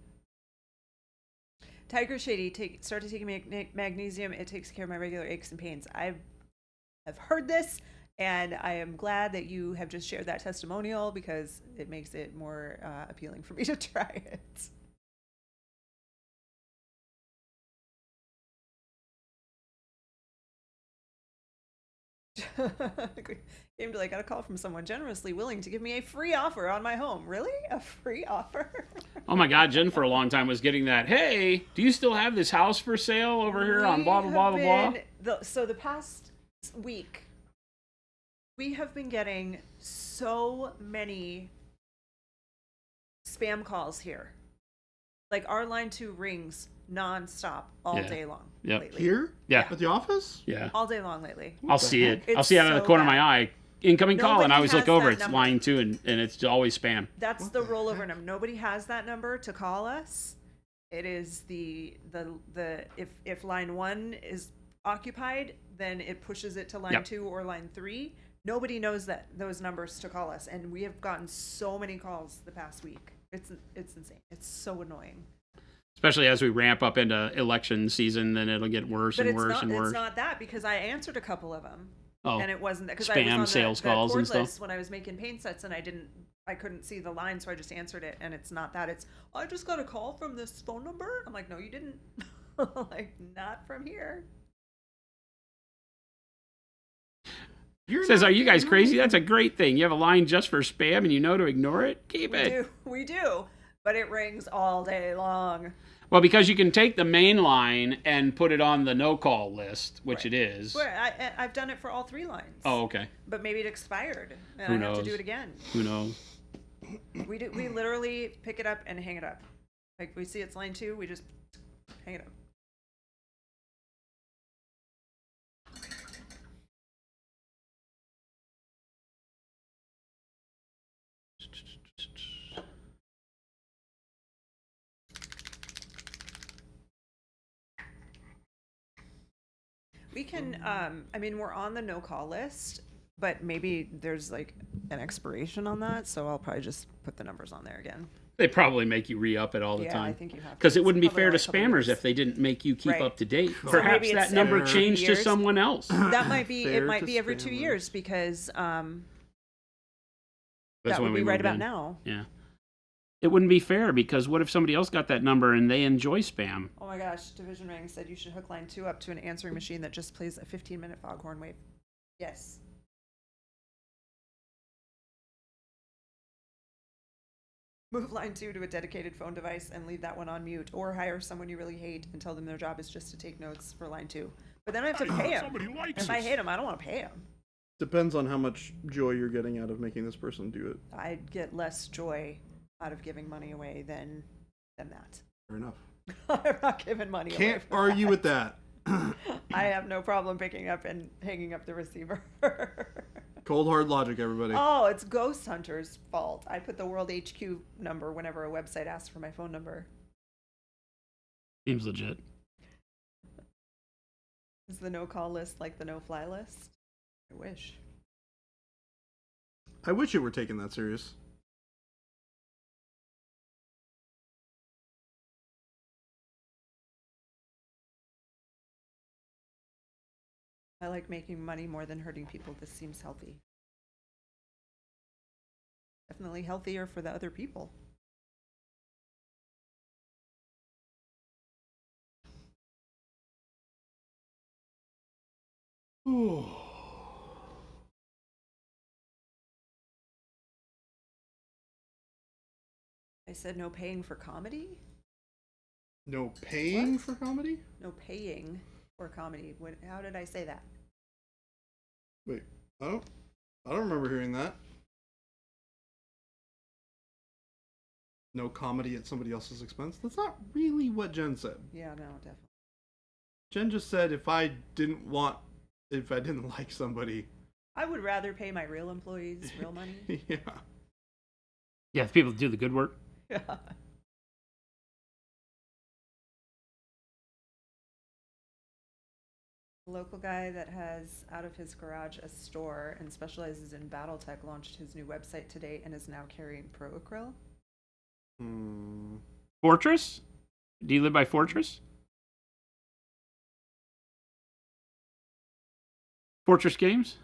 Tiger Shady, started taking magnesium. It takes care of my regular aches and pains. I've heard this, and I am glad that you have just shared that testimonial because it makes it more appealing for me to try it. Came to I got a call from someone generously willing to give me a free offer on my home. Really? A free offer? Oh my God, Jen for a long time was getting that, hey, do you still have this house for sale over here on blah, blah, blah, blah, blah? So the past week, we have been getting so many spam calls here. Like our line 2 rings nonstop all day long lately. here? Yeah. At the office? Yeah. All day long lately. I'll see it. It's I'll see it out of the so corner of bad. my eye. Incoming call, and I always Nobody look over. has It's that line number. 2, and it's always spam. That's What the the rollover heck? number. Nobody has that number to call us. It is the if line 1 is occupied, then it pushes it to line Yep. 2 or line 3. Nobody knows those numbers to call us, and we have gotten so many calls the past week. It's insane. It's so annoying. Especially as we ramp up into election season, then it'll get worse But and it's worse not. and worse. It's not that because I answered a couple of them. Oh, And it wasn't that because I spam was on sales the calls cord and stuff. list when I was making paint sets and I couldn't see the line, so I just answered it. And it's not that. It's I just got a call from this phone number. I'm like, no, you didn't. Like, not from here. Says, are you guys crazy? That's a great thing. You have a line just for spam and you know to ignore it? Keep We it. do, but but it rings all day long. Well, because you can take the main line and put it on the no-call list, which Right. it is. Well, I've done it for all 3 lines. Oh, okay. But maybe it expired, and Who I have to knows? do it again. Who knows? We literally pick it up and hang it up. Like, we see it's line 2, we just hang it up. We can, I mean, we're on the no-call list, but maybe there's like an expiration on that, so I'll probably just put the numbers on there again. They probably make you re-up it all the Yeah, time. I think you have to. Because it wouldn't be It's fair to probably like a couple spammers years. if they didn't make you keep Right. up to date. So Perhaps maybe that it's number every 2 changed to years. someone else. That might be, Fair it might to be every 2 spammers. years because That's that when would we be right moved about in. now. Yeah. It wouldn't be fair because what if somebody else got that number and they enjoy spam? Oh my gosh, Division Ring said you should hook line 2 up to an answering machine that just plays a 15-minute foghorn wave. Yes. Move line 2 to a dedicated phone device and leave that one on mute, or hire someone you really hate and tell them their job is just to take notes for line 2. But then I have to pay them. Somebody likes If I us. hate them, I don't want to pay them. Depends on how much joy you're getting out of making this person do it. I'd get less joy out of giving money away than that. Fair enough. I'm not giving money away. Can't for argue that. with that. I have no problem picking up and hanging up the receiver. Cold hard logic, everybody. Oh, it's Ghost Hunter's fault. I put the World HQ number whenever a website asks for my phone number. Seems legit. Is the no-call list like the no-fly list? I wish. I wish it were taken that serious. I like making money more than hurting people. This seems healthy. Definitely healthier for the other people. I said no paying for comedy? No paying What? for comedy? No paying for comedy. How did I say that? Wait, I don't remember hearing that. No comedy at somebody else's expense? That's not really what Jen said. Yeah, no, definitely. Jen just said if I didn't like somebody. I would rather pay my real employees real money. Yeah. Yeah, if people do the good work. Yeah. A local guy that has out of his garage a store and specializes in BattleTech launched his new website today and is now carrying Pro Acryl. Fortress? Do you live by Fortress? Fortress Games?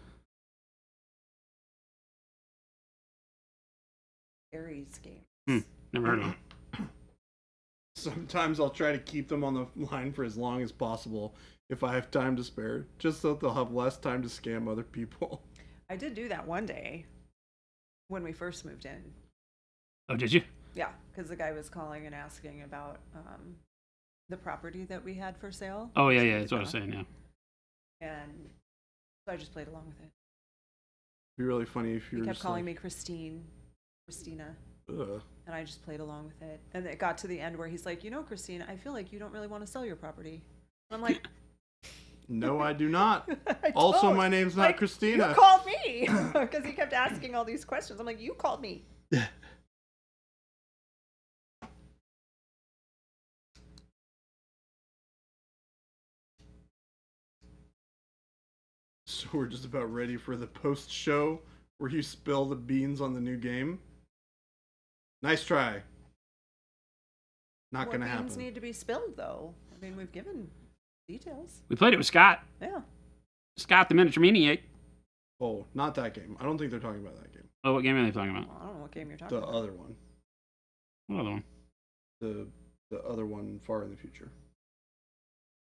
Aries game. Never heard of them. Sometimes I'll try to keep them on the line for as long as possible if I have time to spare, just so they'll have less time to scam other people. I did do that one day when we first moved in. Oh, did you? Yeah, because the guy was calling and asking about the property that we had for sale. Oh, yeah, yeah. That's what I was saying, yeah. And so I just played along with it. It'd be really funny if you He were kept just calling like, me Christina, Ugh. and I just played along with it. And it got to the end where he's like, Christine, I feel like you don't really want to sell your property. And I'm like, No, I do not. I Also, don't. my name's not Like, Christina. You called me because he kept asking all these questions. I'm like, you called me. So we're just about ready for the post show where you spill the beans on the new game. Nice try. Not More gonna beans happen. need to be spilled, though. I mean, we've given details. We played it with Scott. Yeah. Scott the Miniature Maniac. Oh, not that game. I don't think they're talking about that game. Oh, what game are they talking about? Well, I don't know what game you're talking The about. other one. What other one? The other one far in the future.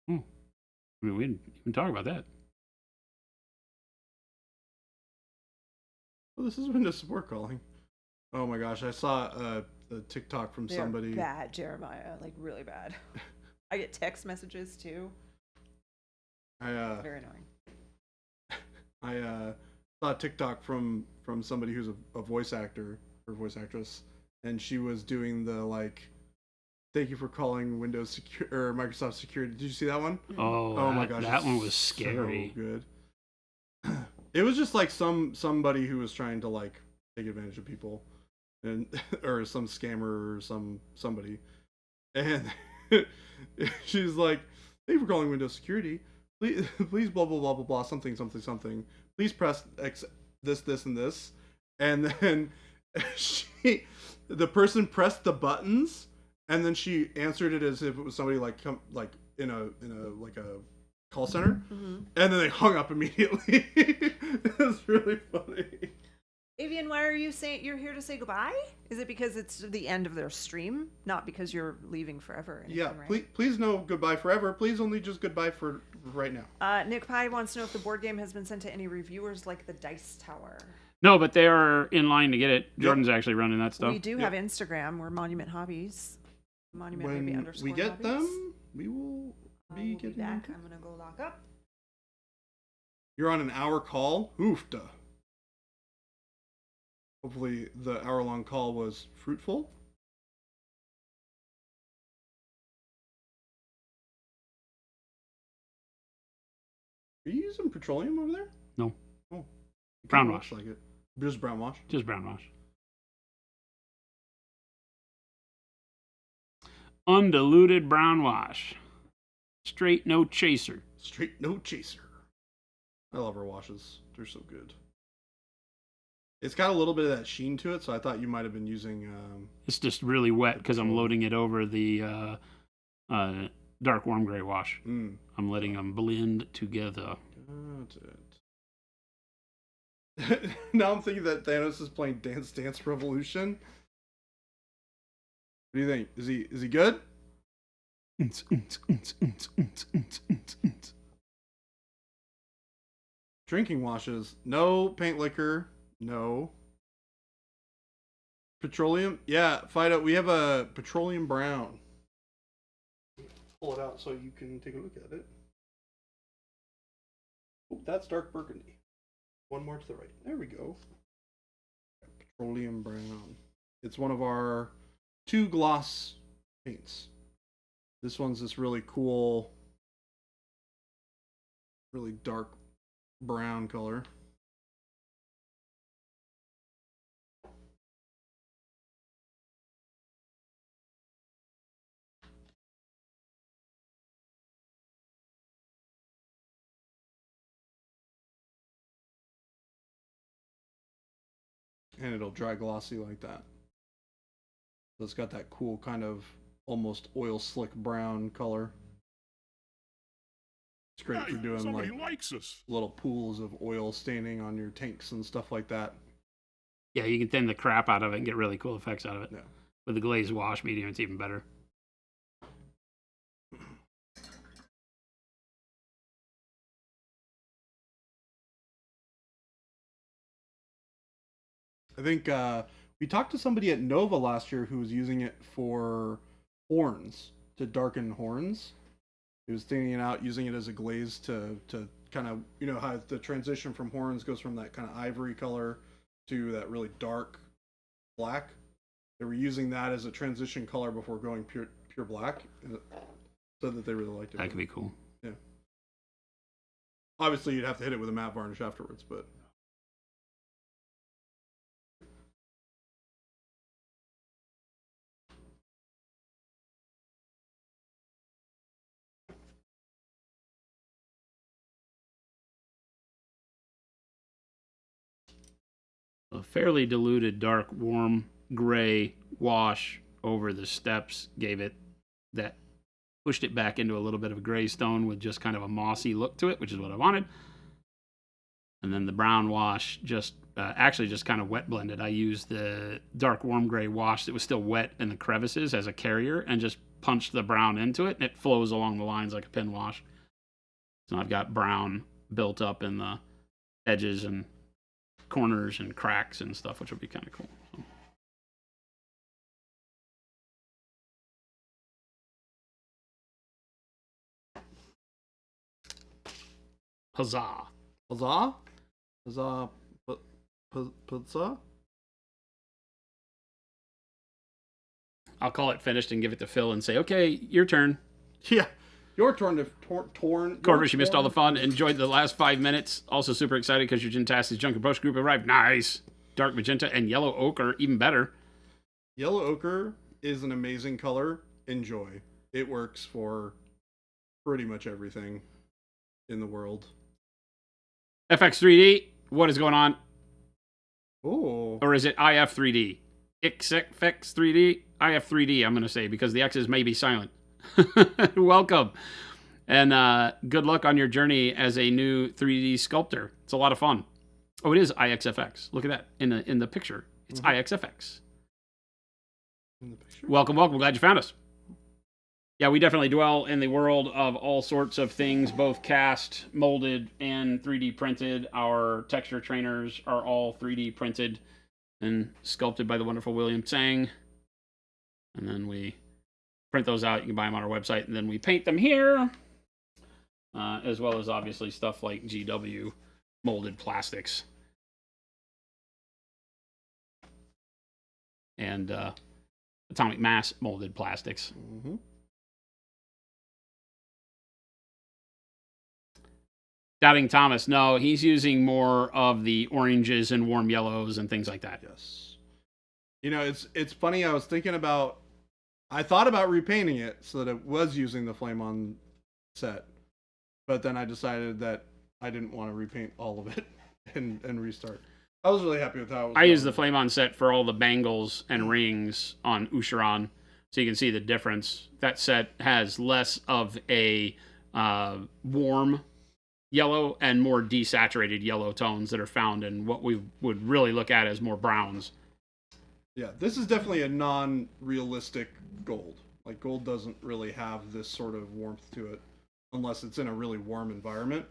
I mean, we didn't even talk about that. Oh, this is Windows support calling. Oh my gosh, I saw a the TikTok from They're somebody. bad, Jeremiah, like really bad. I get text messages too. I Very annoying. I saw a TikTok from somebody who's a voice actor or voice actress, and she was doing the like, thank you for calling Windows Secure or Microsoft Security. Did you see that one? Oh, my gosh, that it's one was scary. So good. It was just like somebody who was trying to like take advantage of people, and or some scammer or somebody, and she's like, thank you for calling Windows Security. Please blah blah blah blah blah something something something. Please press X this and this, and then the person pressed the buttons, and then she answered it as if it was somebody like in a like a call center, and then they hung up immediately. It was really funny. Avian, why are you saying you're here to say goodbye? Is it because it's the end of their stream, not because you're leaving forever? Or anything, Yeah, right? please no goodbye forever. Please only just goodbye for right now. Nick Pye wants to know if the board game has been sent to any reviewers like the Dice Tower. No, but they are in line to get it. Jordan's actually running that stuff. We do have Instagram. We're Monument Hobbies. Monument maybe When underscore we get hobbies. them, we will We'll be be getting back. them. I'm gonna go lock up. You're on an hour call? Oofta. Hopefully the hour-long call was fruitful. Are you using petroleum over there? No. Oh. It Brown kinda wash. looks like it. Just brown wash. Just brown wash. Undiluted brown wash. Straight, no chaser. Straight no chaser. I love our washes. They're so good. It's got a little bit of that sheen to it, so I thought you might have been using It's just really wet because I'm loading it over the dark warm gray wash. I'm letting them blend together. Got it. Now I'm thinking that Thanos is playing Dance Dance Revolution. What do you think? Is he good? Drinking washes. No paint liquor. No. Petroleum. Yeah, Fido, we have a petroleum brown. Pull it out so you can take a look at it. Oh, that's dark burgundy. One more to the right. There we go. Petroleum brown. It's one of our 2 gloss paints. This one's this really cool, really dark brown color. And it'll dry glossy like that. So it's got that cool kind of almost oil slick brown color. It's great for doing Somebody like likes us. little pools of oil staining on your tanks and stuff like that. Yeah, you can thin the crap out of it and get really cool effects out of it. Yeah. With the glazed wash medium, it's even better. I think we talked to somebody at Nova last year who was using it for horns, to darken horns. He was thinning it out, using it as a glaze to kind of, you know, how the transition from horns goes from that kind of ivory color to that really dark black. They were using that as a transition color before going pure black, and said that they really liked it. That could be cool. Yeah. Obviously, you'd have to hit it with a matte varnish afterwards, but. A fairly diluted dark warm gray wash over the steps gave it that, pushed it back into a little bit of a gray stone with just kind of a mossy look to it, which is what I wanted. And then the brown wash just actually just kind of wet blended. I used the dark warm gray wash that was still wet in the crevices as a carrier and just punched the brown into it, and it flows along the lines like a pin wash. So I've got brown built up in the edges and corners and cracks and stuff, which would be kind of cool. So. Huzzah. Huzzah? Huzzah? Huzzah? I'll call it finished and give it to Phil and say, okay, your turn. Yeah. Your turn to torn. Corvus, you missed all the fun. Enjoyed the last 5 minutes. Also super excited because your Gentastic's Junk and Post group arrived. Nice. Dark magenta and yellow ochre, even better. Yellow ochre is an amazing color. Enjoy. It works for pretty much everything in the world. FX3D, what is going on? Oh. Or is it IF3D? XFX3D? IF3D, I'm going to say, because the X's may be silent. Welcome. And good luck on your journey as a new 3D sculptor. It's a lot of fun. Oh, it is IXFX. Look at that in the picture. It's IXFX. In the picture? Welcome. Glad you found us. Yeah, we definitely dwell in the world of all sorts of things, both cast, molded, and 3D printed. Our texture trainers are all 3D printed and sculpted by the wonderful William Tsang. And then we print those out. You can buy them on our website, and then we paint them here, as well as obviously stuff like GW molded plastics and atomic mass molded plastics. Mm-hmm. Doubting Thomas, no, he's using more of the oranges and warm yellows and things like that. Yes. You know, it's funny. I thought about repainting it so that it was using the Flame On set, but then I decided that I didn't want to repaint all of it and restart. I was really happy with how it was I going. use the Flame On set for all the bangles and rings on Usharan, so you can see the difference. That set has less of a warm yellow and more desaturated yellow tones that are found in what we would really look at as more browns. Yeah, this is definitely a non-realistic gold. Like, gold doesn't really have this sort of warmth to it unless it's in a really warm environment.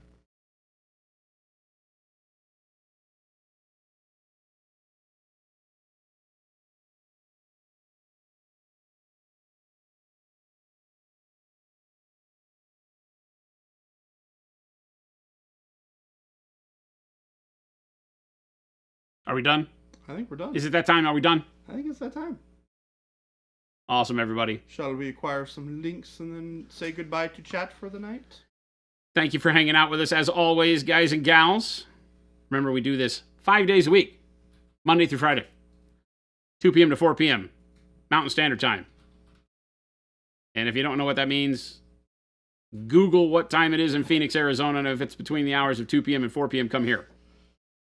Are we done? I think we're done. Is it that time? Are we done? I think it's that time. Awesome, everybody. Shall we acquire some links and then say goodbye to chat for the night? Thank you for hanging out with us as always, guys and gals. Remember, we do this 5 days a week, Monday through Friday, 2 p.m. to 4 p.m. Mountain Standard Time. And if you don't know what that means, Google what time it is in Phoenix, Arizona, and if it's between the hours of 2 p.m. and 4 p.m., come here.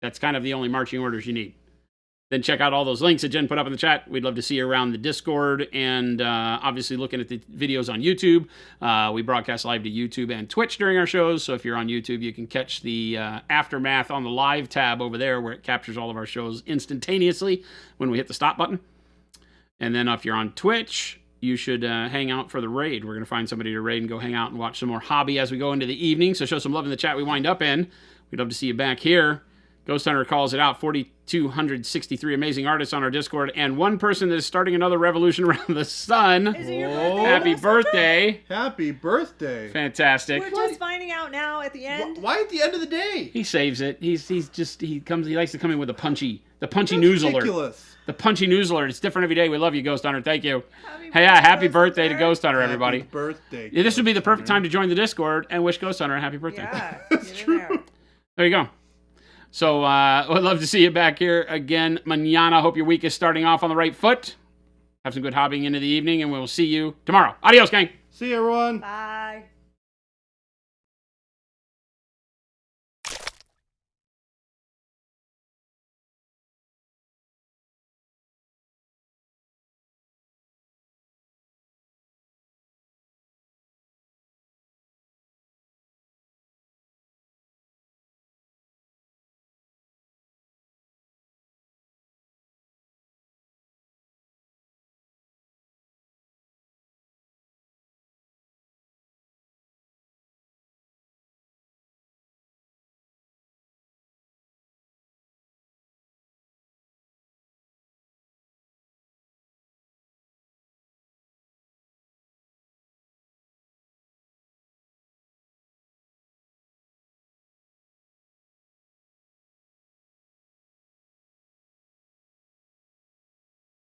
That's kind of the only marching orders you need. Then check out all those links that Jen put up in the chat. We'd love to see you around the Discord and obviously looking at the videos on YouTube. We broadcast live to YouTube and Twitch during our shows. So if you're on YouTube, you can catch the aftermath on the live tab over there where it captures all of our shows instantaneously when we hit the stop button. And then if you're on Twitch, you should hang out for the raid. We're going to find somebody to raid and go hang out and watch some more hobby as we go into the evening. So show some love in the chat we wind up in. We'd love to see you back here. Ghost Hunter calls it out, 4,263 amazing artists on our Discord, and one person that is starting another revolution around the sun. Is it your Oh. birthday? Happy Ghost birthday. Happy birthday! Fantastic. Hunter? We're just finding out now at the end. Why at the end of the day? He saves it. He likes to come in with the punchy That's news alert. ridiculous. The punchy news alert. It's different every day. We love you, Ghost Hunter. Thank you. Happy Happy birthday to Ghost Hunter, everybody. Happy birthday! Yeah, this would be the Ghost perfect Hunter. time to join the Discord and wish Ghost Hunter a happy birthday. Yeah, That's get in true. there. There you go. So, would love to see you back here again mañana. Hope your week is starting off on the right foot. Have some good hobbying into the evening, and we'll see you tomorrow. Adios, gang. See you, everyone. Bye.